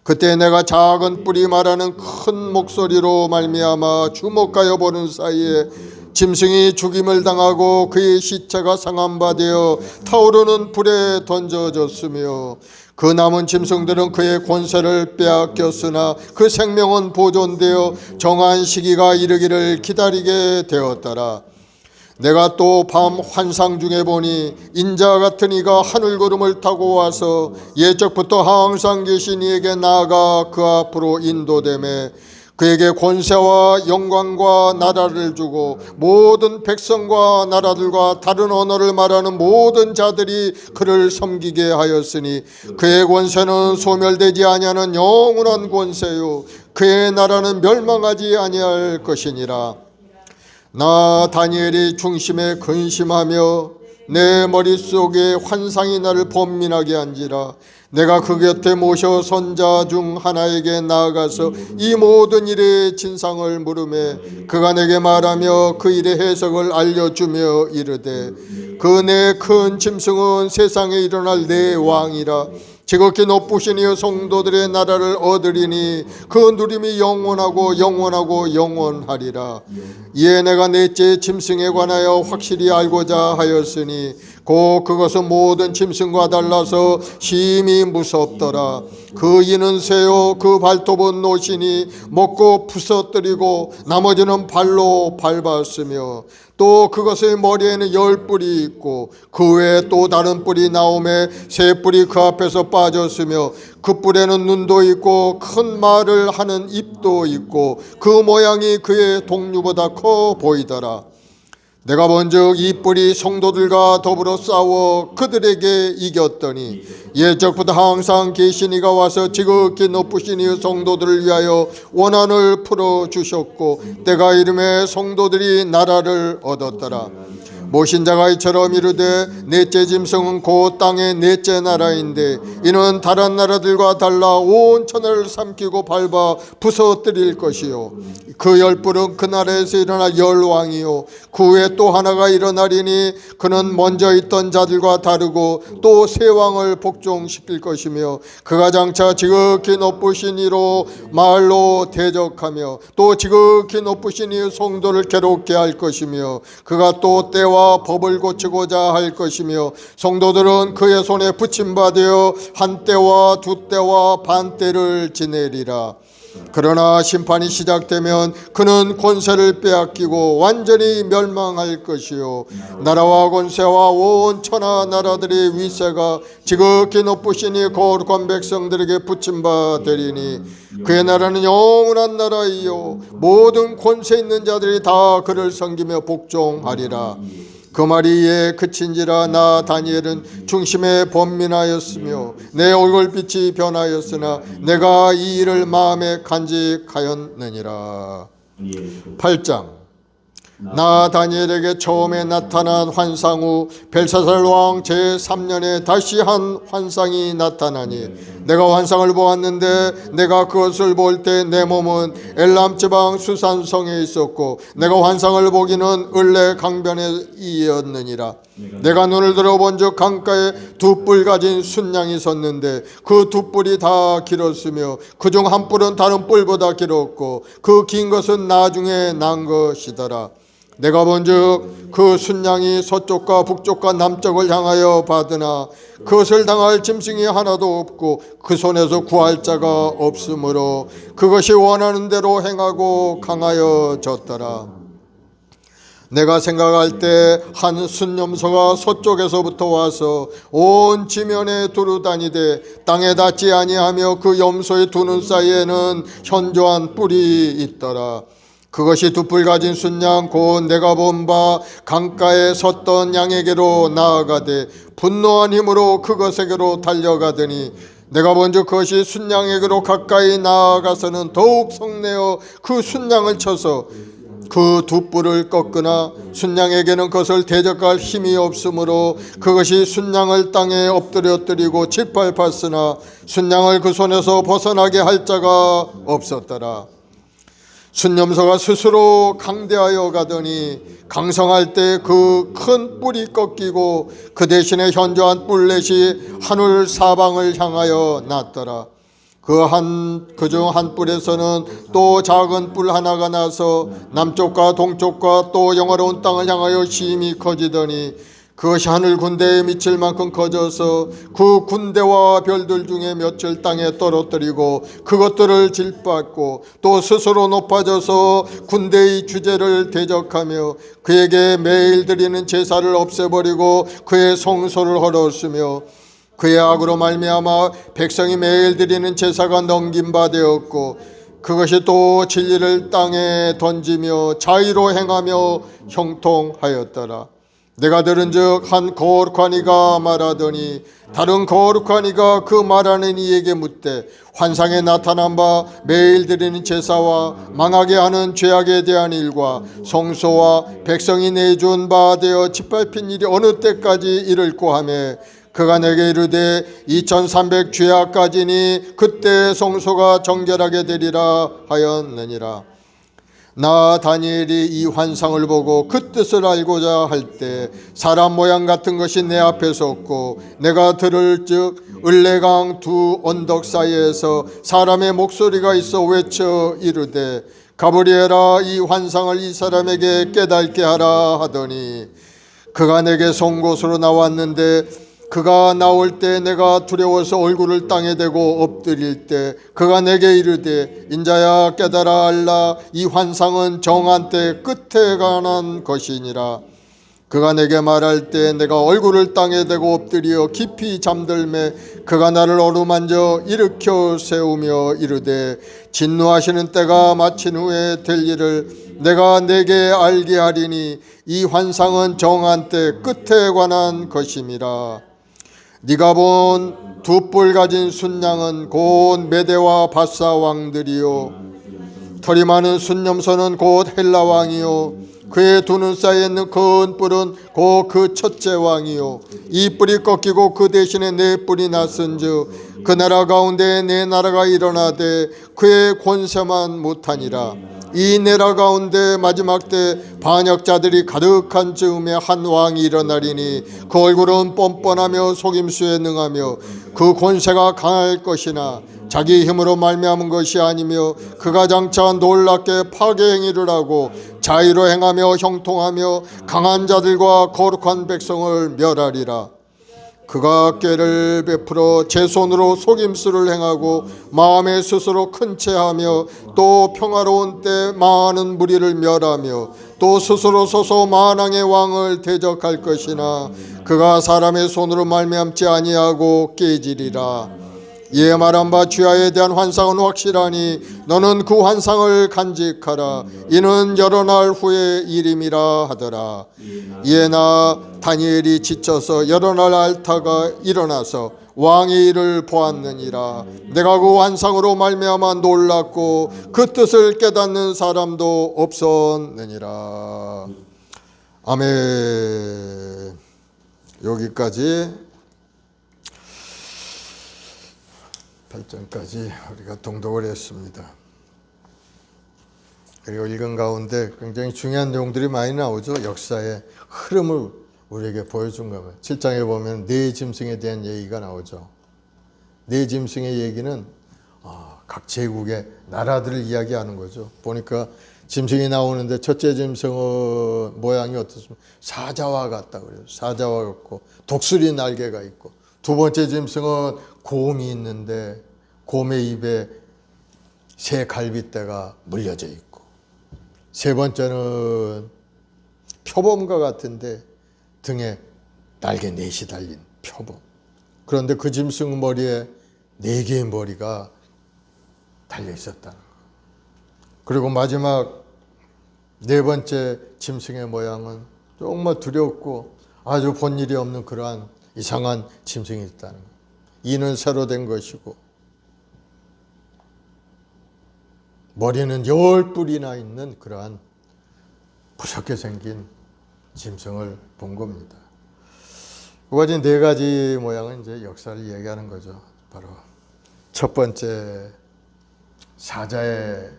그때 내가 작은 뿔이 말하는 큰 목소리로 말미암아 주목하여 보는 사이에 짐승이 죽임을 당하고 그의 시체가 상한 바 되어 타오르는 불에 던져졌으며 그 남은 짐승들은 그의 권세를 빼앗겼으나 그 생명은 보존되어 정한 시기가 이르기를 기다리게 되었더라. 내가 또 밤 환상 중에 보니 인자 같은 이가 하늘구름을 타고 와서 옛적부터 항상 계신 이에게 나아가 그 앞으로 인도되매 그에게 권세와 영광과 나라를 주고 모든 백성과 나라들과 다른 언어를 말하는 모든 자들이 그를 섬기게 하였으니 그의 권세는 소멸되지 아니하는 영원한 권세요 그의 나라는 멸망하지 아니할 것이니라. 나 다니엘이 중심에 근심하며 내 머릿속에 환상이 나를 번민하게 한지라. 내가 그 곁에 모셔 선자 중 하나에게 나아가서 이 모든 일의 진상을 물으매 그가 내게 말하며 그 일의 해석을 알려주며 이르되 그 내 큰 짐승은 세상에 일어날 내 왕이라. 지극히 높으신 이여 성도들의 나라를 얻으리니 그 누림이 영원하고 영원하고 영원하리라. 이에 내가 넷째 짐승에 관하여 확실히 알고자 하였으니 곧 그것은 모든 짐승과 달라서 심히 무섭더라. 그 이는 새요 그 발톱은 노시니 먹고 부서뜨리고 나머지는 발로 밟았으며 또 그것의 머리에는 10뿔이 있고 그 외에 또 다른 뿔이 나오매 새 뿔이 그 앞에서 빠졌으며 그 뿔에는 눈도 있고 큰 말을 하는 입도 있고 그 모양이 그의 동류보다 커 보이더라. 내가 본즉 이 뿔이 성도들과 더불어 싸워 그들에게 이겼더니 옛적부터 항상 계신 이가 와서 지극히 높으신 이 성도들을 위하여 원한을 풀어주셨고 때가 이름에 성도들이 나라를 얻었더라. 모신자가 이처럼 이르되 넷째 짐승은 곧 땅의 넷째 나라인데 이는 다른 나라들과 달라 온 천을 삼키고 밟아 부서뜨릴 것이요 그 10뿔은 그 나라에서 일어날 10왕이요 그 후에 또 하나가 일어나리니 그는 먼저 있던 자들과 다르고 또 세 왕을 복종시킬 것이며 그가 장차 지극히 높으신 이로 말로 대적하며 또 지극히 높으신 이 성도를 괴롭게 할 것이며 그가 또 때와 법을 고치고자 할 것이며 성도들은 그의 손에 붙임받아 한 때와 두 때와 반 때를 지내리라. 그러나 심판이 시작되면 그는 권세를 빼앗기고 완전히 멸망할 것이요 나라와 권세와 온 천하 나라들의 위세가 지극히 높으신 이 거룩한 백성들에게 붙임받으리니 그의 나라는 영원한 나라이요 모든 권세 있는 자들이 다 그를 섬기며 복종하리라. 그 말이 이에 그친지라 나 다니엘은 중심에 번민하였으며 내 얼굴빛이 변하였으나 내가 이 일을 마음에 간직하였느니라. 8장 나 다니엘에게 처음에 나타난 환상 후 벨사살 왕 제3년에 다시 한 환상이 나타나니 내가 환상을 보았는데 내가 그것을 볼 때 내 몸은 엘람 지방 수산성에 있었고 내가 환상을 보기는 을레 강변에이었느니라. 내가 눈을 들어본 즉 강가에 두 뿔 가진 순양이 섰는데 그 두 뿔이 다 길었으며 그중 한 뿔은 다른 뿔보다 길었고 그 긴 것은 나중에 난 것이더라. 내가 본즉 그 순양이 서쪽과 북쪽과 남쪽을 향하여 받으나 그것을 당할 짐승이 하나도 없고 그 손에서 구할 자가 없으므로 그것이 원하는 대로 행하고 강하여졌더라. 내가 생각할 때 한 순념소가 서쪽에서부터 와서 온 지면에 두루 다니되 땅에 닿지 아니하며 그 염소의 두 눈 사이에는 현조한 뿔이 있더라. 그것이 두 뿔 가진 순양 곧 내가 본 바 강가에 섰던 양에게로 나아가되 분노한 힘으로 그것에게로 달려가더니 내가 본즉 그것이 순양에게로 가까이 나아가서는 더욱 성내어 그 순양을 쳐서 그 두 뿔을 꺾으나 순양에게는 그것을 대적할 힘이 없으므로 그것이 순양을 땅에 엎드려뜨리고 짓밟았으나 순양을 그 손에서 벗어나게 할 자가 없었더라. 순념소가 스스로 강대하여 가더니 강성할 때 그 큰 뿔이 꺾이고 그 대신에 현저한 뿔렛이 하늘 사방을 향하여 났더라. 그중 한 뿔에서는 또 작은 뿔 하나가 나서 남쪽과 동쪽과 또 영화로운 땅을 향하여 심히 커지더니 그것이 하늘 군대에 미칠 만큼 커져서 그 군대와 별들 중에 몇을 땅에 떨어뜨리고 그것들을 질밟고 또 스스로 높아져서 군대의 주제를 대적하며 그에게 매일 드리는 제사를 없애버리고 그의 성소를 헐었으며 그의 악으로 말미암아 백성이 매일 드리는 제사가 넘긴 바 되었고 그것이 또 진리를 땅에 던지며 자의로 행하며 형통하였더라. 내가 들은즉 한 거룩한 이가 말하더니 다른 거룩한 이가 그 말하는 이에게 묻되 환상에 나타난 바 매일 드리는 제사와 망하게 하는 죄악에 대한 일과 성소와 백성이 내준 바 되어 짓밟힌 일이 어느 때까지 이를꼬 하매 그가 내게 이르되 2300 죄악까지니 그때 성소가 정결하게 되리라 하였느니라. 나 다니엘이 이 환상을 보고 그 뜻을 알고자 할 때 사람 모양 같은 것이 내 앞에 섰고 내가 들을즉 을레강 두 언덕 사이에서 사람의 목소리가 있어 외쳐 이르되 가브리엘아 이 환상을 이 사람에게 깨닫게 하라 하더니 그가 내게 선 곳으로 나왔는데 그가 나올 때 내가 두려워서 얼굴을 땅에 대고 엎드릴 때 그가 내게 이르되 인자야 깨달아 알라 이 환상은 정한 때 끝에 관한 것이니라. 그가 내게 말할 때 내가 얼굴을 땅에 대고 엎드려 깊이 잠들매 그가 나를 어루만져 일으켜 세우며 이르되 진노하시는 때가 마친 후에 될 일을 내가 내게 알게 하리니 이 환상은 정한 때 끝에 관한 것임이라. 네가 본 두 뿔 가진 순양은 곧 메대와 바사 왕들이요 털이 많은 순념소는 곧 헬라 왕이요 그의 두 눈 사이에 있는 큰 뿔은 곧 그 첫째 왕이요 이 뿔이 꺾이고 그 대신에 네 뿔이 났은즉 그 나라 가운데 네 나라가 일어나되 그의 권세만 못하니라. 이 나라 가운데 마지막 때 반역자들이 가득한 즈음에 한 왕이 일어나리니 그 얼굴은 뻔뻔하며 속임수에 능하며 그 권세가 강할 것이나 자기 힘으로 말미암은 것이 아니며 그가 장차 놀랍게 파괴 행위를 하고 자의로 행하며 형통하며 강한 자들과 거룩한 백성을 멸하리라. 그가 꾀를 베풀어 제 손으로 속임수를 행하고 마음에 스스로 큰 채하며 또 평화로운 때 많은 무리를 멸하며 또 스스로 서서 만왕의 왕을 대적할 것이나 그가 사람의 손으로 말미암지 아니하고 깨지리라. 이에 말한 바 주야에 대한 환상은 확실하니 너는 그 환상을 간직하라. 이는 여러 날 후의 일임이라 하더라. 이에 나 다니엘이 지쳐서 여러 날 앓다가 일어나서 왕의 일을 보았느니라. 내가 그 환상으로 말미암아 놀랐고 그 뜻을 깨닫는 사람도 없었느니라. 아멘. 여기까지 8절까지 우리가 동독을 했습니다. 그리고 읽은 가운데 굉장히 중요한 내용들이 많이 나오죠. 역사의 흐름을 우리에게 보여준 겁니다. 7장에 보면 네 짐승에 대한 얘기가 나오죠. 네 짐승의 얘기는 각 제국의 나라들을 이야기하는 거죠. 보니까 짐승이 나오는데 첫째 짐승은 모양이 어떻습니까? 사자와 같다 그래요. 사자와 같고 독수리 날개가 있고, 두 번째 짐승은 곰이 있는데 곰의 입에 새 갈빗대가 물려져 있고, 세 번째는 표범과 같은데 등에 날개 넷이 달린 표범. 그런데 그 짐승 머리에 네 개의 머리가 달려 있었다는 거. 그리고 마지막 네 번째 짐승의 모양은 정말 두렵고 아주 본 일이 없는 그러한 이상한 짐승이 있다는 거. 이는 새로 된 것이고 머리는 10뿔이나 있는 그러한 무섭게 생긴 짐승을 본 겁니다. 그 가진 네 가지 모양은 이제 역사를 얘기하는 거죠. 바로 첫 번째 사자의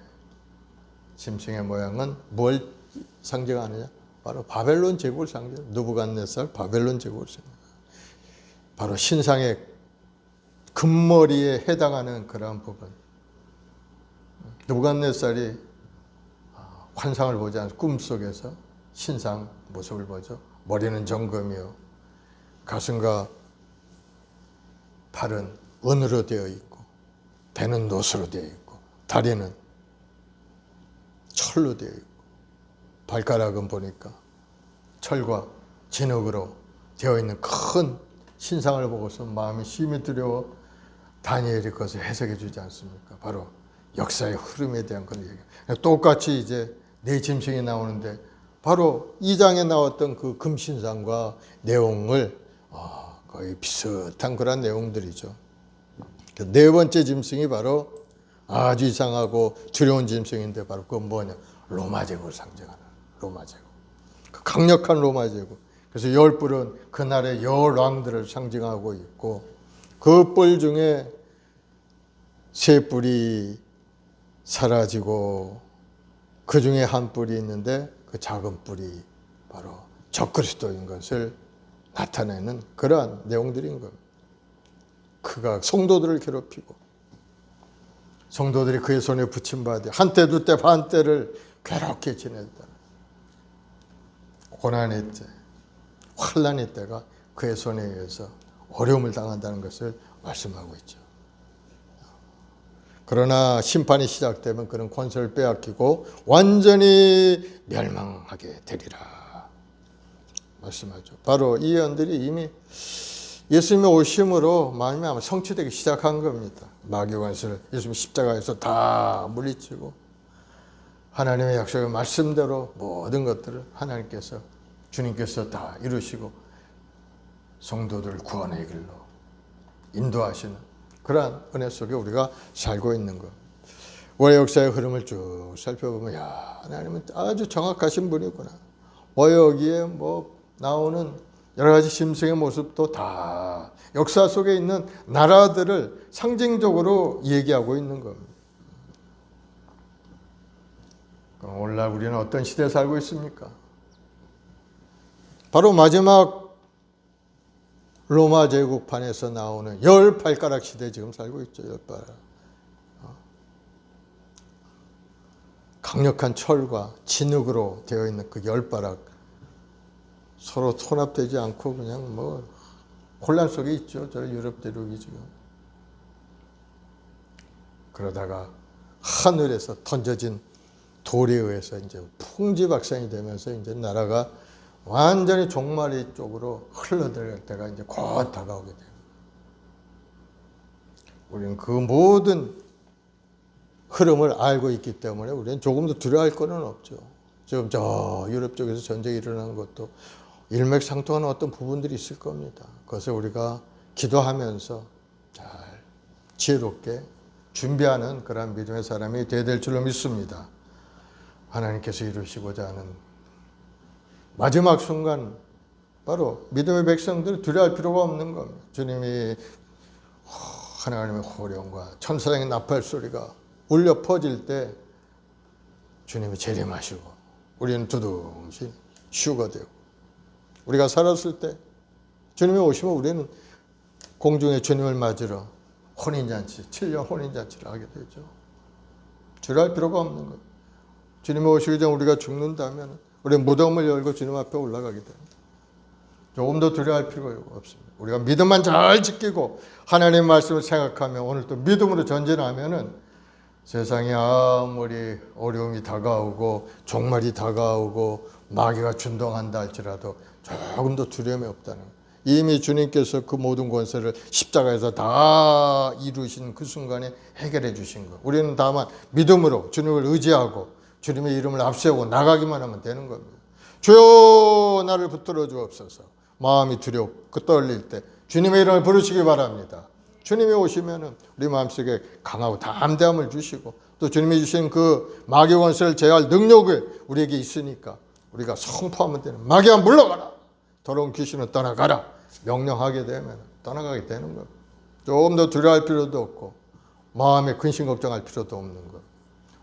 짐승의 모양은 뭘 상징하느냐? 바로 바벨론 제국을 상징해요. 느부갓네살 바벨론 제국을 상징해요. 바로 신상의 금머리에 해당하는 그러한 부분. 느부갓네살이 환상을 보지 않고 꿈속에서 신상 모습을 보죠. 머리는 정금이요, 가슴과 팔은 은으로 되어 있고, 배는 노수로 되어 있고, 다리는 철로 되어 있고, 발가락은 보니까 철과 진흙으로 되어 있는 큰 신상을 보고서 마음이 심히 두려워 다니엘이 그것을 해석해 주지 않습니까? 바로 역사의 흐름에 대한 그런 얘기. 똑같이 이제 네 짐승이 나오는데 바로 2장에 나왔던 그 금신상과 내용을 거의 비슷한 그런 내용들이죠. 네 번째 짐승이 바로 아주 이상하고 두려운 짐승인데 바로 그건 뭐냐? 로마 제국을 상징하는 로마 제국. 그 강력한 로마 제국. 그래서 10뿔은 그날의 왕들을 상징하고 있고, 그 뿔 중에 세 뿔이 사라지고 그 중에 한 뿔이 있는데 그 작은 뿔이 바로 적그리스도인 것을 나타내는 그러한 내용들인 겁니다. 그가 성도들을 괴롭히고 성도들이 그의 손에 붙임받아 한때 두때 반때를 괴롭게 지냈다. 고난의 때 환난의 때가 그의 손에 의해서 어려움을 당한다는 것을 말씀하고 있죠. 그러나 심판이 시작되면 그런 권세를 빼앗기고 완전히 멸망하게 되리라 말씀하죠. 바로 이 예언들이 이미 예수님의 오심으로 마음이 성취되기 시작한 겁니다. 마귀 권세를 예수님 십자가에서 다 물리치고 하나님의 약속의 말씀대로 모든 것들을 하나님께서 주님께서 다 이루시고 성도들을 구원의 길로 인도하시는 그러한 은혜 속에 우리가 살고 있는 것. 우리 역사의 흐름을 쭉 살펴보면 하나님은 아주 정확하신 분이구나. 여기에 나오는 여러 가지 짐승의 모습도 다 역사 속에 있는 나라들을 상징적으로 얘기하고 있는 겁니다. 그럼 오늘날 우리는 어떤 시대에 살고 있습니까? 바로 마지막 로마 제국판에서 나오는 18가락 시대에 지금 살고 있죠. 18가락. 강력한 철과 진흙으로 되어 있는 그 18가락 서로 혼합되지 않고 그냥 혼란 속에 있죠. 저 유럽 대륙이 지금. 그러다가 하늘에서 던져진 돌에 의해서 이제 풍지박산이 되면서 이제 나라가 완전히 종말의 쪽으로 흘러들어갈 때가 이제 곧 다가오게 돼요. 우리는 그 모든 흐름을 알고 있기 때문에 우리는 조금도 두려워할 거는 없죠. 지금 저 유럽 쪽에서 전쟁이 일어나는 것도 일맥상통하는 어떤 부분들이 있을 겁니다. 그것을 우리가 기도하면서 잘 지혜롭게 준비하는 그런 믿음의 사람이 되어야 될 줄로 믿습니다. 하나님께서 이루시고자 하는 마지막 순간 바로 믿음의 백성들이 두려워할 필요가 없는 겁니다. 주님이 하나님의 호령과 천사장의 나팔 소리가 울려 퍼질 때 주님이 재림하시고 우리는 두둥실 휴가 되고 우리가 살았을 때 주님이 오시면 우리는 공중에 주님을 맞으러 혼인잔치, 7년 혼인잔치를 하게 되죠. 두려워할 필요가 없는 거예요. 주님이 오시기 전 우리가 죽는다면 우리 무덤을 열고 주님 앞에 올라가게 됩니다. 조금 더 두려워할 필요가 없습니다. 우리가 믿음만 잘 지키고 하나님의 말씀을 생각하며 오늘 또 믿음으로 전진하면은 세상에 아무리 어려움이 다가오고 종말이 다가오고 마귀가 준동한다 할지라도 조금 더 두려움이 없다는 거예요. 이미 주님께서 그 모든 권세를 십자가에서 다 이루신 그 순간에 해결해 주신 거예요. 우리는 다만 믿음으로 주님을 의지하고 주님의 이름을 앞세우고 나가기만 하면 되는 겁니다. 주여 나를 붙들어 주옵소서. 마음이 두렵고 떨릴 때 주님의 이름을 부르시기 바랍니다. 주님이 오시면은 우리 마음속에 강하고 담대함을 주시고 또 주님이 주신 그 마귀 권세를 제할 능력이 우리에게 있으니까 우리가 선포하면 되는 마귀야 물러가라. 더러운 귀신은 떠나가라. 명령하게 되면 떠나가게 되는 겁니다. 조금 더 두려워할 필요도 없고 마음에 근심 걱정할 필요도 없는 것.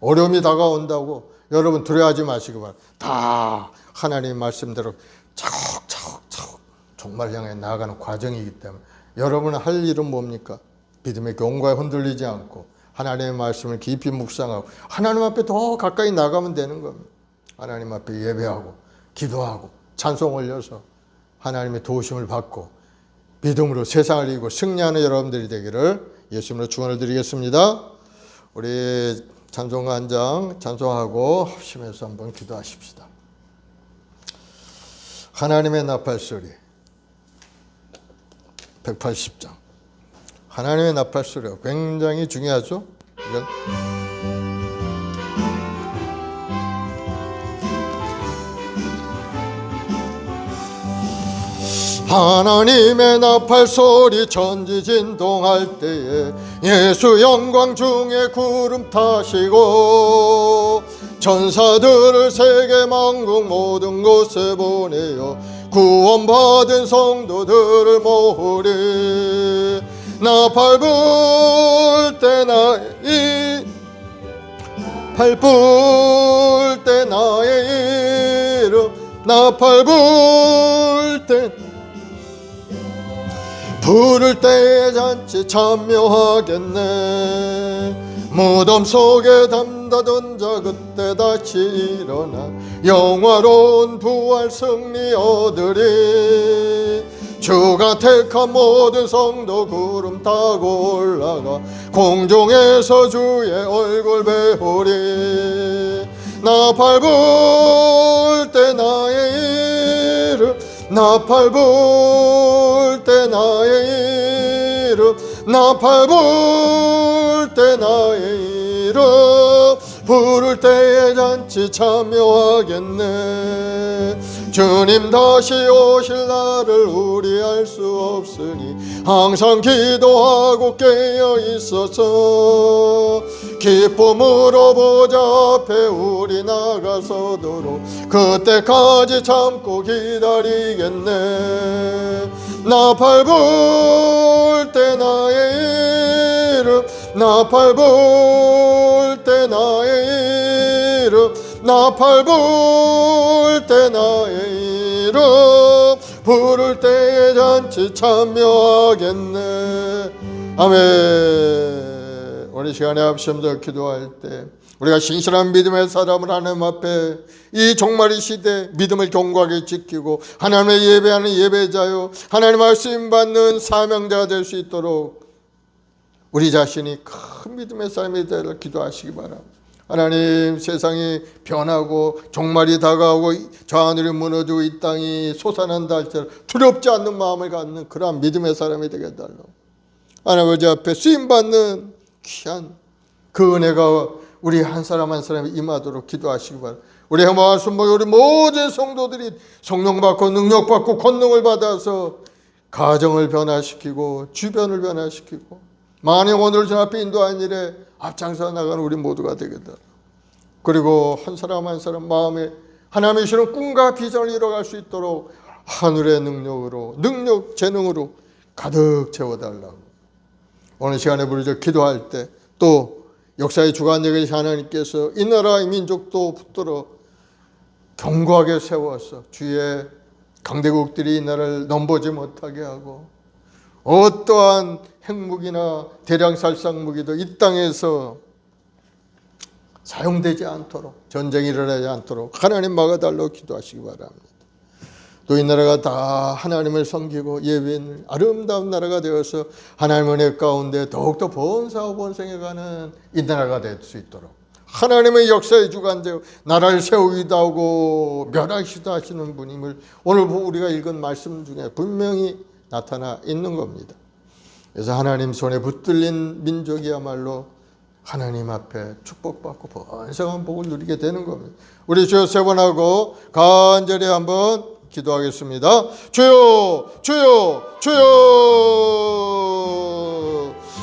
어려움이 다가온다고 여러분 두려워하지 마시기 바랍니다. 다 하나님의 말씀대로 차곡차곡 정말 향해 나아가는 과정이기 때문에 여러분은 할 일은 뭡니까? 믿음의 경과에 흔들리지 않고 하나님의 말씀을 깊이 묵상하고 하나님 앞에 더 가까이 나가면 되는 겁니다. 하나님 앞에 예배하고 기도하고 찬송 올려서 하나님의 도우심을 받고 믿음으로 세상을 이기고 승리하는 여러분들이 되기를 예수님으로 축원을 드리겠습니다. 우리 찬송가 한 장 찬송하고 합심해서 한번 기도하십시다. 하나님의 나팔 소리 180장 하나님의 나팔 소리가 굉장히 중요하죠. 이건 하나님의 나팔 소리 천지진동할 때에 예수 영광 중에 구름 타시고 천사들을 세계 만국 모든 곳에 보내어 구원받은 성도들을 모으리. 나팔 불 때 나의 팔 불 때 나의 이름 나팔 불 때 부를 때의 잔치 참여하겠네. 무덤 속에 담다던 자 그때 다시 일어나 영화로운 부활 승리 얻으리. 주가 택한 모든 성도 구름 타고 올라가 공중에서 주의 얼굴 배우리. 나팔 불 때 나의 이름, 나팔 불 때 나의 이름, 나팔 불 때 나의 이름, 부를 때에 잔치 참여하겠네. 주님 다시 오실 날을 우리 알 수 없으니 항상 기도하고 깨어 있어서 기쁨으로 보좌 앞에 우리 나가서도록 그때까지 참고 기다리겠네. 나팔 불 때 나의 이름, 나팔 불 때 나의 이름, 나팔 불 때 나의 이름, 부를 때에 잔치 참여하겠네. 아멘. 오늘 시간에 합심도 기도할 때 우리가 신실한 믿음의 사람을 하나님 앞에 이 종말의 시대 믿음을 견고하게 지키고 하나님을 예배하는 예배자요 하나님 말씀 받는 사명자가 될 수 있도록 우리 자신이 큰 믿음의 삶이 되기를 기도하시기 바랍니다. 하나님, 세상이 변하고 종말이 다가오고 저 하늘이 무너지고 이 땅이 솟아난다 할지라도 두렵지 않는 마음을 갖는 그러한 믿음의 사람이 되게 해달라고 하나님 아버지 앞에 쓰임받는 귀한 그 은혜가 우리 한 사람 한 사람이 임하도록 기도하시기 바랍니다. 우리 해마와 순복의 우리 모든 성도들이 성령 받고 능력 받고 권능을 받아서 가정을 변화시키고 주변을 변화시키고 만약 오늘 저 앞에 인도한 일에 앞장서 나가는 우리 모두가 되겠다. 그리고 한 사람 한 사람 마음에 하나님의 주시는 꿈과 비전을 이뤄갈 수 있도록 하늘의 능력으로 능력 재능으로 가득 채워달라고 오늘 시간에 부르짖어 기도할 때 또 역사의 주관자이신 하나님께서 이 나라의 민족도 붙들어 견고하게 세워서 주의 강대국들이 이 나라를 넘보지 못하게 하고 어떠한 핵무기나 대량살상무기도 이 땅에서 사용되지 않도록 전쟁이 일어나지 않도록 하나님 막아달라고 기도하시기 바랍니다. 또 이 나라가 다 하나님을 섬기고 예배하는 아름다운 나라가 되어서 하나님의 은혜 가운데 더욱더 번사하고 번성해가는 이 나라가 될 수 있도록 하나님의 역사의 주관자 나라를 세우기도 하고 멸하시기도 하시는 분임을 오늘 우리가 읽은 말씀 중에 분명히 나타나 있는 겁니다. 그래서 하나님 손에 붙들린 민족이야말로 하나님 앞에 축복받고 번성한 복을 누리게 되는 겁니다. 우리 주여 세 번 하고 간절히 한번 기도하겠습니다. 주여 주여 주여.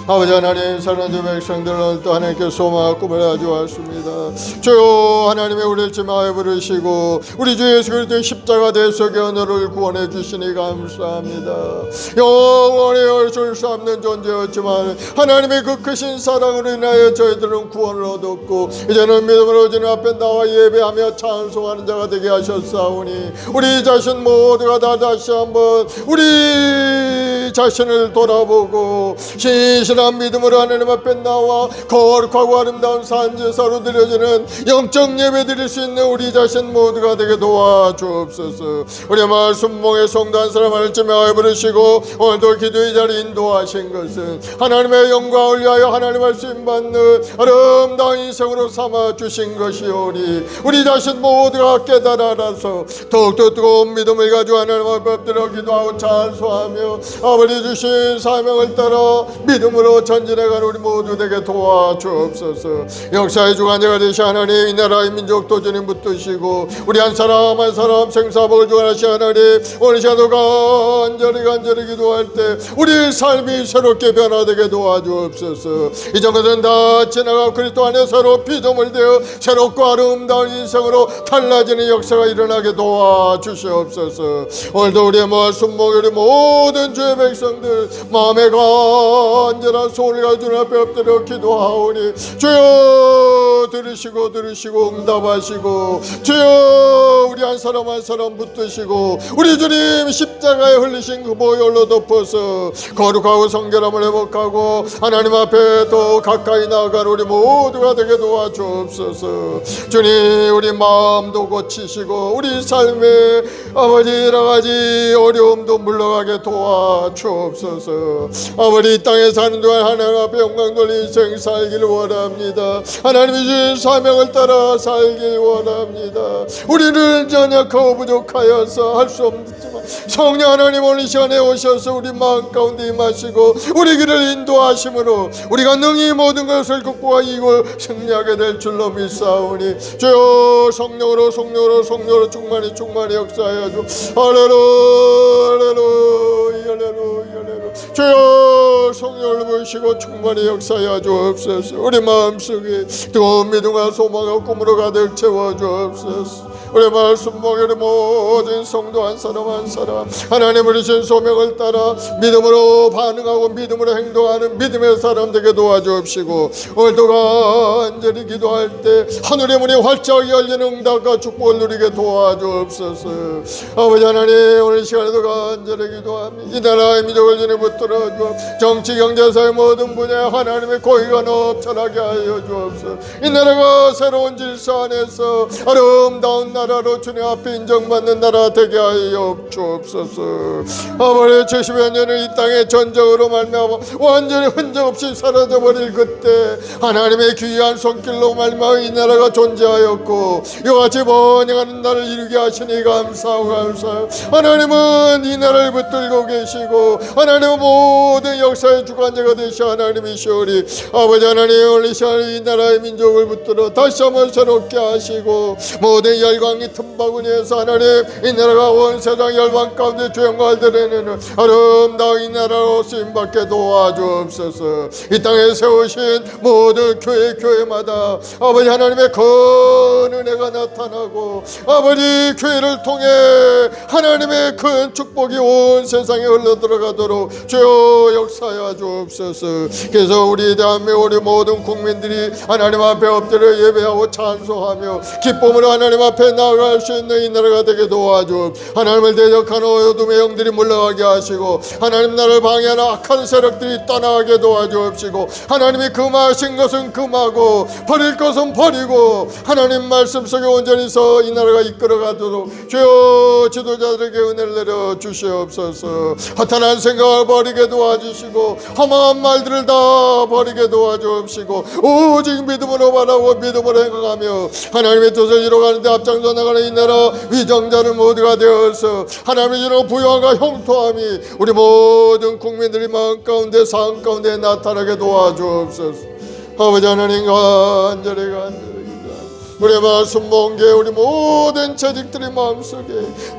아버지 하나님, 사랑하는 백성들은 또 하나님께 소망과 꿈을 가지고 왔습니다. 주여 하나님의 우리를 지마에 부르시고 우리 주 예수 그리스도의 십자가 대속의 언어를 구원해 주시니 감사합니다. 영원히 얼줄 수 없는 존재였지만 하나님의 그 크신 사랑으로 인하여 저희들은 구원을 얻었고 이제는 믿음으로 주님 앞에 나와 예배하며 찬송하는 자가 되게 하셨사오니 우리 자신 모두가 다 다시 한번 우리 자신을 돌아보고 신실한 믿음으로 하나님 앞에 나와 거룩하고 아름다운 산제사로 드려지는 영적 예배 드릴 수 있는 우리 자신 모두가 되게 도와주옵소서. 우리 마을 순봉의 성도 한 사람 알지며 부르시고 오늘도 기도의 자리 인도하신 것은 하나님의 영광을 위하여 하나님 말씀 받는 아름다운 인생으로 삼아주신 것이오니 우리 자신 모두가 깨달아 알아서 더욱더 뜨거운 믿음을 가지고 하나님 앞에 엎드려 기도하고 찬송하며 아버지 주신 사명을 따라 믿음으로 전진해가는 우리 모두 되게 도와주옵소서. 역사의 주관자가 되신 하나님, 이 나라의 민족도 주님 붙드시고 우리 한 사람 한 사람 생사복을 주관하신 하나님, 오늘 시간도 간절히 기도할 때 우리 삶이 새롭게 변화되게 도와주옵소서. 이전 것은 다 지나가 그리스도 안에 새로 피조물 되어 새롭고 아름다운 인생으로 달라지는 역사가 일어나게 도와주시옵소서. 오늘도 우리의 모아 순복의 우리 모든 주의 백성 백성들 마음에 간절한 소원을 가지고 앞에 엎드려 기도하오니 주여 들으시고 응답하시고 주여 우리 한 사람 한 사람 붙드시고 우리 주님 십자가에 흘리신 그 보혈로 덮어서 거룩하고 성결함을 회복하고 하나님 앞에 더 가까이 나아갈 우리 모두가 되게 도와주옵소서. 주님 우리 마음도 고치시고 우리 삶에 아버지 여러가지 어려움도 물러가게 도와주옵소서. 아버지 이 땅에 사는 동안 하나님 앞에 영광 돌린 인생 살기를 원합니다. 하나님이 주신 사명을 따라 살길 원합니다. 우리는 연약하고 부족하여서 할 수 없지만 성령 하나님 오늘 이 시간에 오셔서 우리 마음 가운데 임하시고 우리 길을 인도하심으로 우리가 능히 모든 것을 극복하고 승리하게 될 줄로 믿사오니 주여 성령으로 충만히 역사하여 주. 할렐루야 주여 성령을 부으시고 충만히 역사하여 주옵소서. 우리 마음속에 뜨거운 믿음과 소망과 꿈으로 가득 채워 주옵소서. 우리 말씀 보게 모든 성도 한 사람 한 사람 하나님을 주신 소명을 따라 믿음으로 반응하고 믿음으로 행동하는 믿음의 사람 되게 도와주옵시고 오늘도 간절히 기도할 때 하늘의 문이 활짝 열리는 응답과 축복을 누리게 도와주옵소서. 아버지 하나님 오늘 시간에도 간절히 기도합니다. 이 나라의 민족을 주님 붙들어 주옵 정치 경제사의 모든 분야에 하나님의 고의가 넘쳐나게 하여 주옵소서. 이 나라가 새로운 질서 안에서 아름다운 나라로 주님 앞에 인정받는 나라 되게 하여 주옵소서. 아버지 70여 년을 이 땅의 전쟁으로 말미암아 완전히 흔적 없이 사라져버릴 그때 하나님의 귀한 손길로 말미암아 이 나라가 존재하였고 이와 같이 번영하는 날을 이루게 하시니 감사하고 하나님은 이 나라를 붙들고 계시고 하나님은 모든 역사의 주관자가 되시 하나님이시오리. 아버지 하나님 오늘 이 시간 이 나라의 민족을 붙들어 다시 한번 새롭게 하시고 모든 열광이 틈바구니에서 하나님 이 나라가 온 세상 열방 가운데 주영광을 드러내는 아름다운 이 나라로 쓰임받게 도와주옵소서. 이 땅에 세우신 모든 교회마다 아버지 하나님의 큰 은혜가 나타나고 아버지 교회를 통해 하나님의 큰 축복이 온 세상에 흘러들어가도록 주여 역사하여 주옵소서. 그래서 우리 대한민국 우리 모든 국민들이 하나님 앞에 엎드려 예배하고 찬송하며 기쁨으로 하나님 앞에 나아갈 수 있는 이 나라가 되게 도와주옵. 하나님을 대적하는 어둠의 영들이 물러가게 하시고 하나님 나라를 방해하는 악한 세력들이 떠나가게 도와주옵시고 하나님이 금하신 것은 금하고 버릴 것은 버리고 하나님 말씀 속에 온전히 서 이 나라가 이끌어가도록 주여 지도자들에게 은혜를 내려 주시옵소서. 허탄한 생각을 버리게 도와주시고 험한 말들을 다 버리게 도와주옵시고 오직 믿음으로 바라고 믿음으로 행하며 하나님의 뜻을 이루어가는 데 앞장서 나가는 이 나라 위정자를 모두가 되어서 하나님의 주는 부요함과 형통함이 우리 모든 국민들의 마음 가운데 삶 가운데 나타나게 도와주옵소서. 아버지 하나님 간절히 우리 말씀 본게 우리 모든 재직들의 마음속에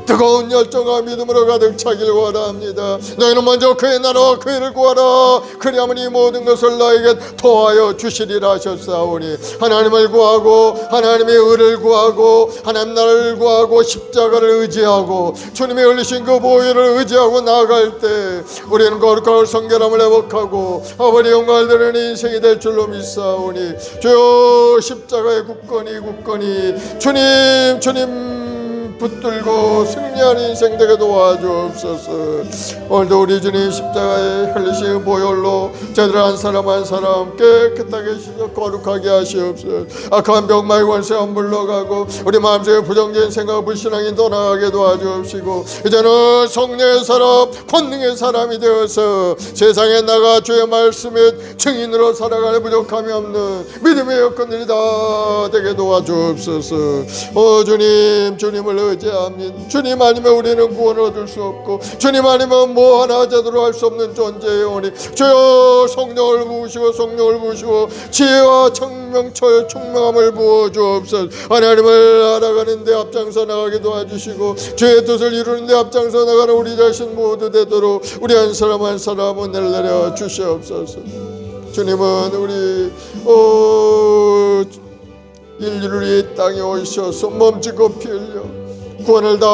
뜨거운 열정과 믿음으로 가득 차길 원합니다. 너희는 먼저 그의 나라와 그 일을 구하라. 그리하면 이 모든 것을 너에게 더하여 주시리라 하셨사오니 하나님을 구하고 하나님의 의를 구하고 하나님 나라를 구하고 십자가를 의지하고 주님이 흘리신 그 보혈을 의지하고 나아갈 때 우리는 거룩하고 성결함을 회복하고 아버지 영광을 드리는 인생이 될 줄로 믿사오니 주여 십자가의 굳건히 주님 붙들고 승리하는 인생 되게 도와주옵소서. 오늘도 우리 주님 십자가에 흘리신 보혈로 저들 한 사람 한 사람 깨끗하게 씻어 거룩하게 하시옵소서. 악한 병마의 권세가 물러가고 우리 마음속에 부정적인 생각 불신앙이 떠나가게 도와주옵시고 이제는 성령의 사람 권능의 사람이 되어서 세상에 나가 주의 말씀의 증인으로 살아가는 부족함이 없는 믿음의 여건들이 다 되게 도와주옵소서. 주님을 의지합니다. 주님 아니면 우리는 구원을 얻을 수 없고 주님 아니면 뭐 하나 제대로 할 수 없는 존재이오니 주여 성령을 부으시고 지혜와 청명함을 부어 주옵소서. 하나님을 알아가는 데 앞장서 나가게 도와주시고 주의 뜻을 이루는 데 앞장서 나가는 우리 자신 모두 되도록 우리 한 사람 한 사람 은혜를 내려 주시옵소서. 주님은 우리 인류를 이 땅에 오셔서 몸짓고 피 흘려 구원을 다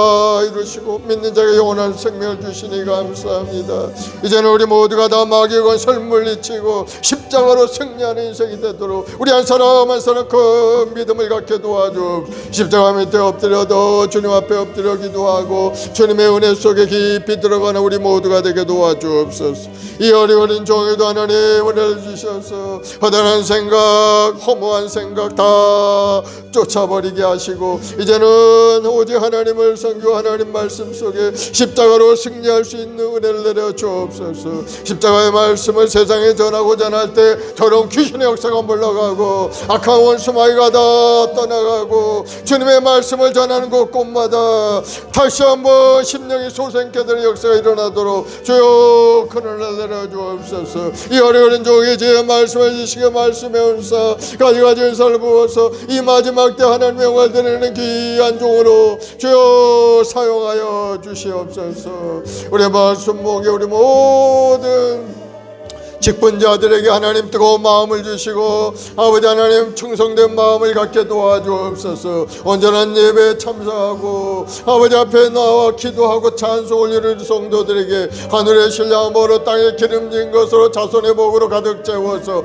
이루시고 믿는 자에게 영원한 생명을 주시니 감사합니다. 이제는 우리 모두가 다 마귀의 권세를 물리치고 십자가로 승리하는 인생이 되도록 우리 한 사람 한 사람 그 믿음을 갖게 도와줘. 십자가 밑에 엎드려도 주님 앞에 엎드려 기도하고 주님의 은혜 속에 깊이 들어가는 우리 모두가 되게 도와주옵소서. 이 어려운 종에도 하나님 은혜를 주셔서 허다한 생각, 허무한 생각 다 쫓아버리게 하시고 이제는 오직 하나님을 섬기고 하나님 말씀 속에 십자가로 승리할 수 있는 은혜를 내려 주옵소서. 십자가의 말씀을 세상에 전하고 전할 때 더러운 귀신의 역사가 물러가고 악한 원수 마귀가 다 떠나가고 주님의 말씀을 전하는 곳곳마다 다시 한번 심령이 솟아있게 되는 역사가 일어나도록 주여 큰 은혜를 내려 주옵소서. 이 어려운 종이 제 말씀을 주시게 말씀의 은사 가지가지 은사를 부어서 이 마지막 때 하나님의 영광을 드리는 귀한 종으로 주여 사용하여 주시옵소서. 우리 말씀 목에 우리 모든 직분자들에게 하나님 뜨거운 마음을 주시고 아버지 하나님 충성된 마음을 갖게 도와주옵소서. 온전한 예배에 참석하고 아버지 앞에 나와 기도하고 찬송 올리는 성도들에게 하늘의 신령함으로 땅에 기름진 것으로 자손의 복으로 가득 채워서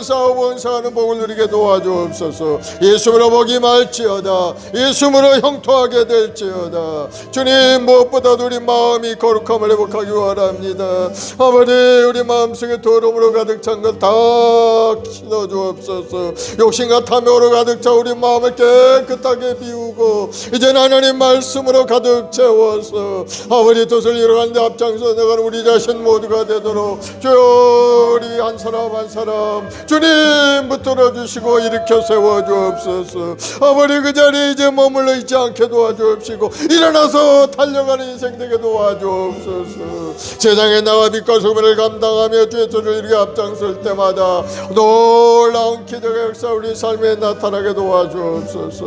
번사하는 복을 누리게 도와주옵소서. 예수로 복이 말지어다. 예수로 형통하게 될지어다. 주님 무엇보다도 우리 마음이 거룩함을 회복하기 원합니다. 아버지 우리 마음속에 더러움으로 가득 찬 것 다 씻어 주옵소서. 욕심과 탐욕으로 가득 차 우리 마음을 깨끗하게 비우고 이제는 하나님 말씀으로 가득 채워서 아버지 뜻을 이루는데 앞장서 나가는 우리 자신 모두가 되도록 주여 우리 한 사람 한 사람 주님 붙들어 주시고 일으켜 세워 주옵소서. 아버지 그 자리에 이제 머물러 있지 않게 도와주옵시고 일어나서 달려가는 인생 되게 도와주옵소서. 세상에 나와 빛과 소금을 감당하며 주의 뜻을 이루게 앞장설 때마다 놀라운 기적의 역사 우리 삶에 나타나게 도와주옵소서.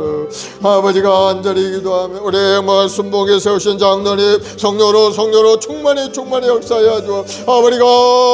아버지가 간절히 기도하며 우리의 말씀 목에 세우신 장로님 성령으로 충만히 역사하여 주어 아버지가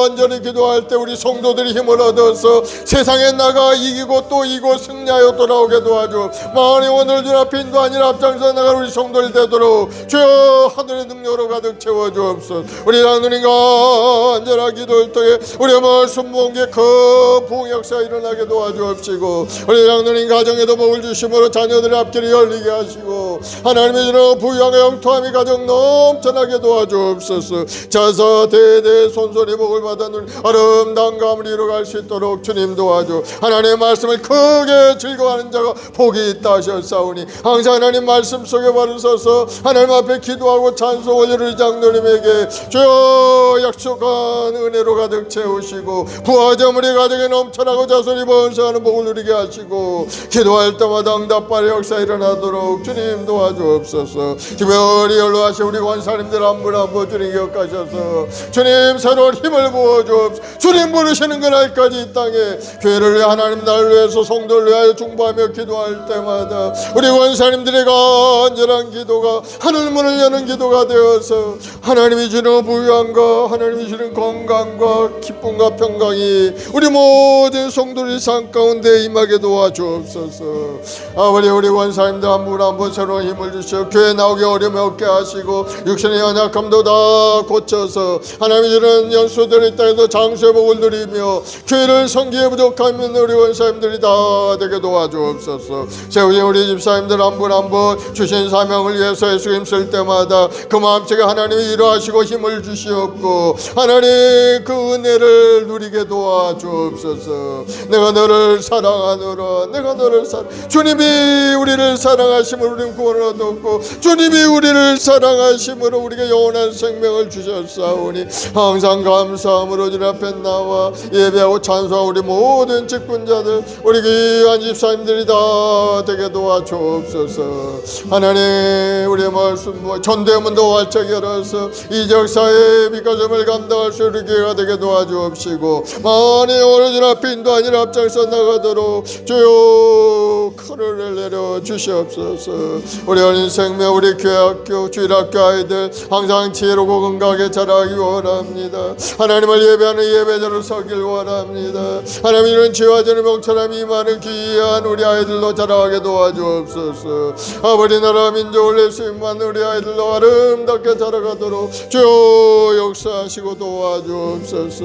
간절히 기도할 때 우리 성도들이 힘을 얻어서 세상에 나가 이기고 또 이기고 승리하여 돌아오게 도와주어 만일 오늘 주 앞에 인도 아니라 앞장서 나갈 우리 성도들 되도록 주여 하늘의 능력으로 가득 채워 주옵소서. 우리 장로님 간절한 기도를 통해 우리의 말씀 목에 그 부흥 역사가 일어나게 도와주옵시고 우리 장로님 가정에도 복을 주심으로 자녀들의 앞길이 열리게 하시고 하나님의 주는 부유함과 영통함이 가정 넘쳐나게 도와주옵소서. 자서 대대 손손이 복을 받아 누리 아름다운 가문을 이루어갈 수 있도록 주님 도와줘. 하나님의 말씀을 크게 즐거워하는 자가 복이 있다 하셨사오니 항상 하나님 말씀 속에 바로 서서 하나님 앞에 기도하고 찬송을 이루는 장로님에게 주여 약속한 은혜로 가득 채우시고 부하점 우리 가정에 넘쳐나고 자손이 번성하는 복을 누리게 하시고 기도할 때마다 응답발의 역사 일어나도록 주님 도와주옵소서. 특별히 연로하신 우리 권사님들 한 분 한 분 주님 기억하셔서 주님 새로운 힘을 부어주옵소서. 주님 부르시는 그날까지 이 땅에 교회를 위해 하나님 나를 위해서 성도를 위하여 중보하며 기도할 때마다 우리 권사님들의 간절한 기도가 하늘문을 여는 기도가 되어서 하나님이 주는 부유함과 하나님이 주는 건강과 기쁨과 평강이 우리 모든 성도의 삶 가운데 임하게 도와주옵소서. 아버지 우리 권사님들 한 분 한 분 새로운 힘을 주시어 교회 나오기 어려움이 없게 하시고 육신의 연약함도 다 고쳐서 하나님이 주는 연수들을 이 땅에서 장수의 복을 누리며 교회를 섬기에 부족하면 우리 권사님들이 다 되게 도와주옵소서. 세우신 우리 집사님들 한 분 한 분 주신 사명을 위해서 예수 힘쓸 때마다 그 마음속에 하나님이 일하시고 힘을 주시옵고 하나님 그 은혜를 누리게 도와주옵소서. 내가 너를 사랑하노라. 내가 너를 주님이 우리를 사랑하심으로 우리는 구원을 얻었고 주님이 우리를 사랑하심으로 우리가 영원한 생명을 주셨사오니 항상 감사함으로 주님 앞에 나와 예배하고 찬송하고 우리 모든 직분자들 우리 귀한 집사님들이 다 되게 도와주옵소서. 하나님 우리의 말씀 전대문도 활짝 열어서 이 적사의 빛과 점을 감당할 수 있게 자가 되게 도와주옵시고 만일 오늘이나 빈도 아니라 앞장서 나가도록 주여 칼을 내려 주시옵소서. 우리 어린 생명 우리 교회 학교 주일학교 아이들 항상 지혜롭고 건강하게 자라기 원합니다. 하나님을 예배하는 예배자로 서길 원합니다. 하나님 이런 죄와 죄의 명철함이 임하는 귀한 우리 아이들로 자라게 도와주옵소서. 아버지 나라 민족을 예수님만 우리 아이들로 아름답게 자라가도록 주여 역사하시고 도와주옵소서.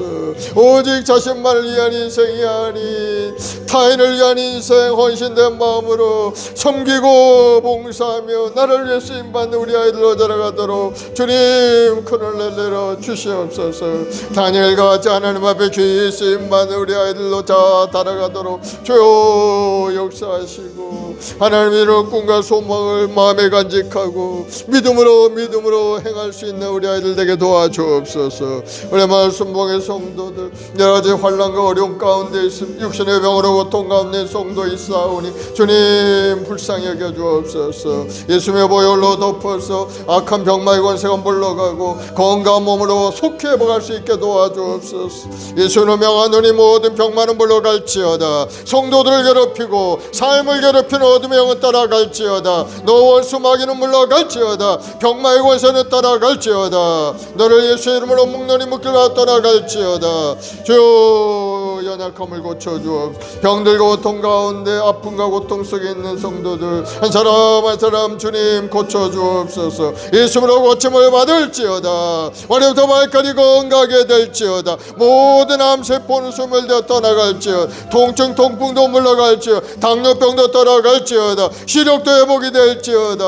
오직 자신만을 위한 인생이 아닌 타인을 위한 인생 헌신된 마음으로 섬기고 봉사하며 나를 위해 쓰임받는 우리 아이들로 자라가도록 주님 큰을 내려 주시옵소서. 다니엘과 같이 하나님 앞에 귀히 쓰임받는 우리 아이들로 자라가도록 주여 역사하시고 하나님 이런 꿈과 소망을 마음에 간직하고 믿음으로 행할 수 있는 우리 아이들 되게 도와주옵소서. 우리 마을 순복의 성도들 여러 가지 환난과 어려움 가운데 있음 육신의 병으로 고통 가운데 성도 있사오니 주님 불쌍히 여겨 주옵소서. 예수님의 보혈로 덮어서 악한 병마의 권세가 물러가고 건강한 몸으로 속히 회복할 수 있게 도와주옵소서. 예수로 명하노니 모든 병만은 물러갈지어다. 성도들을 괴롭히고 삶을 괴롭히는 어둠의 영은 따라갈지어다. 너 원수 마귀는 물러갈지어다. 병마의 권세는 따라갈지어다. 너를 예수의 이름으로 묶노니 묶기가 떠나갈지어다. 주여 연약함을 고쳐주옵소서. 병들과 고통 가운데 아픔과 고통 속에 있는 성도들 한 사람 한 사람 주님 고쳐주옵소서. 예수로 고침을 받을지어다. 머리부터 발까지 건강하게 될지어다. 모든 암세포는 소멸되어 떠나갈지어다. 통증 통풍도 물러갈지어다. 당뇨병도 떠나갈지어다. 시력도 회복이 될지어다.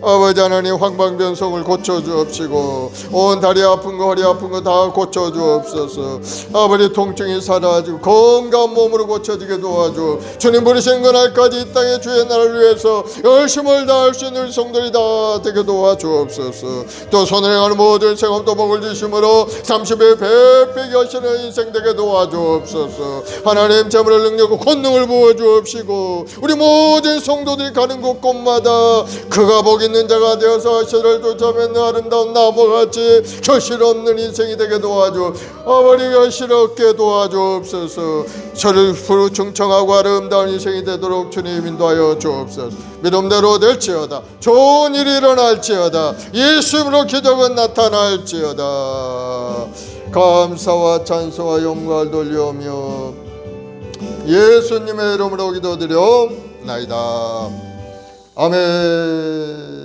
아버지 하나님 황방변성을 고쳐주옵시고 온 다리 아픈 거 허리 아픈 거 다 고쳐주옵소서. 아버지 통증이 사라지고 건강한 몸으로 고쳐지게 도와주. 주님 부르신 그날까지 이 땅의 주의 나라를 위해서 열심을 다할 수 있는 성도들이 다 되게 도와주옵소서. 또 손을 행하는 모든 생업도 복을 주심으로 30배 배배기 하시는 인생 되게 도와주옵소서. 하나님 재물을 능력과 권능을 부어주옵시고 우리 모든 성도들이 가는 곳곳마다 그가 복이 있는 자가 되어서 시를 쫓아면 아름다운 나무같이 결실 없는 인생이 되게 도와줘. 아버지 결실 없게 도와주옵소서. 저를 충청하고 아름다운 인생이 되도록 주님 인도하여 주옵소서. 믿음대로 될지어다. 좋은 일이 일어날지어다. 예수님으로 기적은 나타날지어다. 감사와 찬송과 영광을 돌려오며 예수님의 이름으로 기도드려옵나이다. 아멘.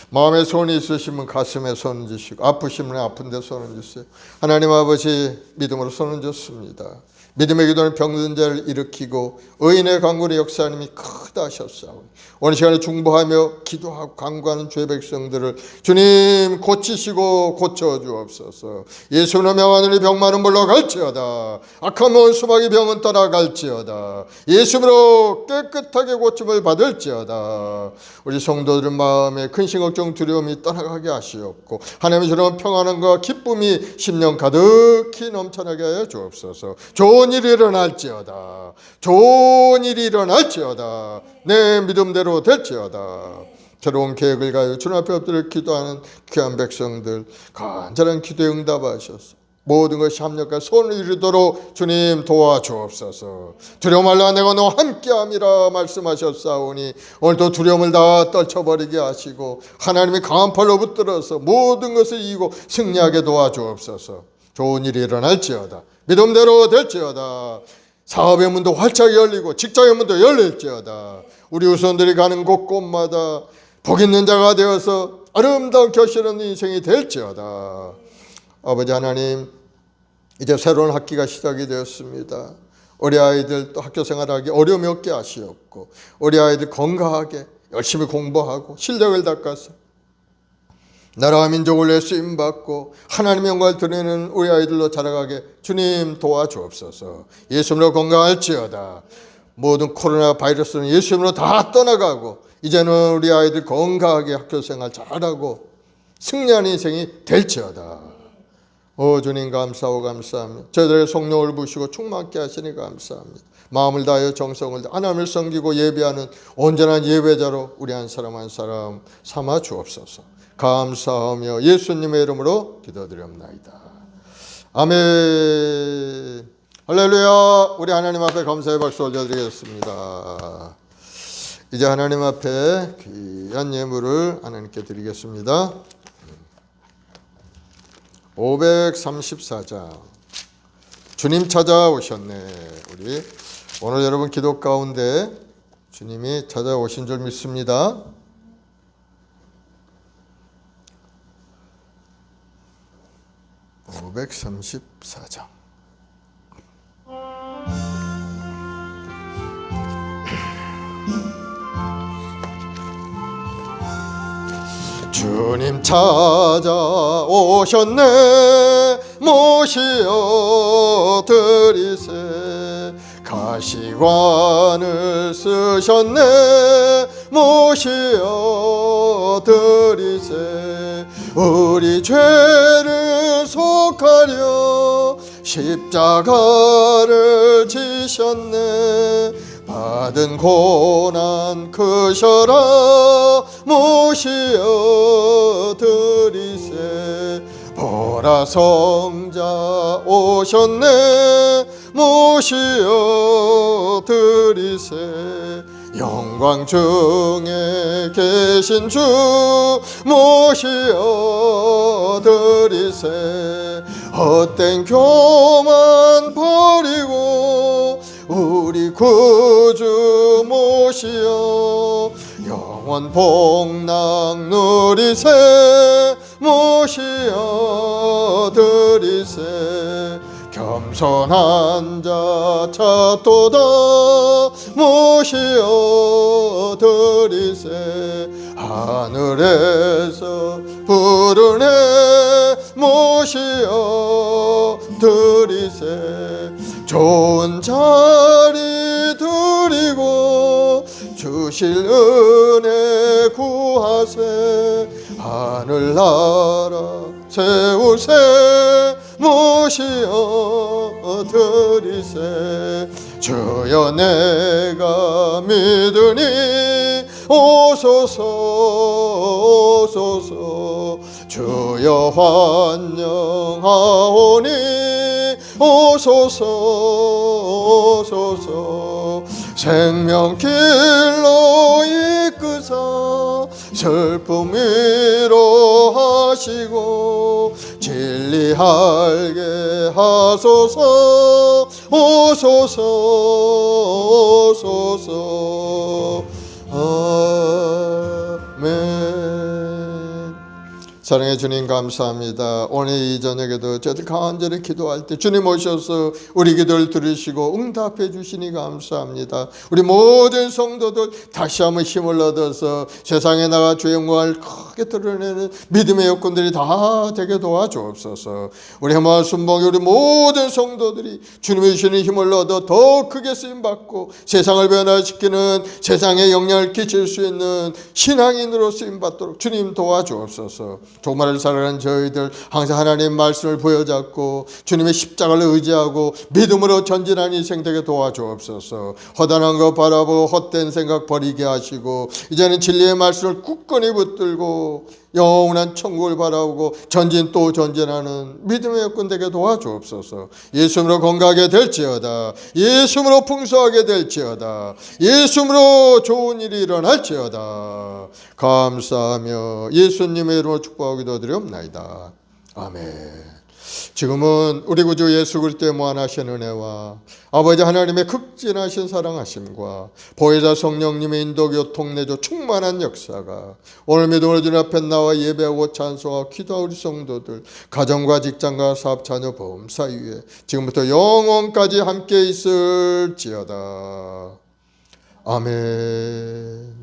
마음에 손이 있으시면 가슴에 손을 주시고 아프시면 아픈 데 손을 주세요. 하나님 아버지 믿음으로 손을 줬습니다. 믿음의 기도는 병든 자를 일으키고 의인의 간구의 역사님이 크다 하셨사오니 오늘 시간에 중보하며 기도하고 간구하는 주의 백성들을 주님 고치시고 고쳐주옵소서. 예수로 명하노니 병만은 물러갈지어다. 악한 원수마귀 병은 떠나갈지어다. 예수로 깨끗하게 고침을 받을지어다. 우리 성도들은 마음에 근심 걱정 두려움이 떠나가게 하시옵고 하나님의 주는 평안함과 기쁨이 심령 가득히 넘쳐나게 하여 주옵소서. 좋은 일이 일어날지어다. 좋은 일이 일어날지어다. 내 믿음대로 될지어다. 새로운 계획을 가요 주님 앞에 엎드려 기도하는 귀한 백성들 간절한 기도에 응답하셔서 모든 것이 합력과 손을 이루도록 주님 도와주옵소서. 두려움 말라 내가 너와 함께함이라 말씀하셨사오니 오늘도 두려움을 다 떨쳐버리게 하시고 하나님의 강한 팔로 붙들어서 모든 것을 이기고 승리하게 도와주옵소서. 좋은 일이 일어날지어다. 믿음대로 될지어다. 사업의 문도 활짝 열리고 직장의 문도 열릴지어다. 우리 후손들이 가는 곳곳마다 복 있는 자가 되어서 아름다운 결실없는 인생이 될지어다. 아버지 하나님 이제 새로운 학기가 시작이 되었습니다. 우리 아이들 또 학교 생활하기 어려움이 없게 하시옵고 우리 아이들 건강하게 열심히 공부하고 실력을 닦아서 나라와 민족을 위해 쓰임받고 하나님의 영광을 드리는 우리 아이들로 자라가게 주님 도와주옵소서. 예수님으로 건강할지어다. 모든 코로나 바이러스는 예수님으로 다 떠나가고 이제는 우리 아이들 건강하게 학교 생활 잘하고 승리하는 인생이 될지어다. 오 주님 감사하고 감사합니다. 저희들의 성령을 부시고 충만케 하시니 감사합니다. 마음을 다하여 정성을 다하여 하나님을 섬기고 예배하는 온전한 예배자로 우리 한 사람 한 사람 삼아 주옵소서. 감사하며 예수님의 이름으로 기도드립나이다. 아멘. 할렐루야. 우리 하나님 앞에 감사의 박수 올려드리겠습니다. 이제 하나님 앞에 귀한 예물을 하나님께 드리겠습니다. 534장. 주님 찾아오셨네. 우리 오늘 여러분 기도 가운데 주님이 찾아오신 줄 믿습니다. (534장) 주님 찾아오셨네. 모시어 드리세. 가시관을 쓰셨네. 모시어 드리세. 우리 죄를 속하려 십자가를 지셨네. 받은 고난 크셔라. 모시어 드리세. 보라 성자 오셨네. 모시어 드리세. 영광 중에 계신 주 모시어 드리세. 헛된 교만 버리고 우리 구주 모시어 영원 복락 누리세. 모시어 드리세. 겸손한 자 찾도다. 모시어 드리세. 하늘에서 부르네. 모시어 드리세. 좋은 자리 드리고 주실 은혜 구하세. 하늘나라 세우세. 모시어 드리세. 주여 내가 믿으니 오소서 오소서. 주여 환영하오니 오소서 오소서. 생명길로 이끄사 슬픔 위로하시고 진리알게 하소서. 오소서 오소서. 아멘. 사랑의 주님 감사합니다. 오늘 이 저녁에도 저희들 간절히 기도할 때 주님 오셔서 우리 기도를 들으시고 응답해 주시니 감사합니다. 우리 모든 성도들 다시 한번 힘을 얻어서 세상에 나가 주의 영광을 크게 드러내는 믿음의 여건들이 다 되게 도와주옵소서. 우리 한번 순복이 우리 모든 성도들이 주님이 주시는 힘을 얻어 더 크게 쓰임받고 세상을 변화시키는, 세상에 영향을 끼칠 수 있는 신앙인으로 쓰임받도록 주님 도와주옵소서. 종말을 살아가는 저희들 항상 하나님 말씀을 부여잡고 주님의 십자가를 의지하고 믿음으로 전진하는 인생 되게 도와주옵소서. 허단한 것 바라보고 헛된 생각 버리게 하시고 이제는 진리의 말씀을 굳건히 붙들고 영원한 천국을 바라보고 전진 또 전진하는 믿음의 여건 되게 도와주옵소서. 예수님으로 건강하게 될지어다. 예수님으로 풍성하게 될지어다. 예수님으로 좋은 일이 일어날지어다. 감사하며 예수님의 이름으로 축복하고 기도드리옵나이다. 아멘. 지금은 우리 구주 예수 그리스도의 무한하신 은혜와 아버지 하나님의 극진하신 사랑하심과 보혜자 성령님의 인도 교통 내조 충만한 역사가 오늘 믿음으로 주님 앞에 나와 예배하고 찬송하고 기도하고 우리 성도들 가정과 직장과 사업 자녀 보험사 위에 지금부터 영원까지 함께 있을지어다. 아멘.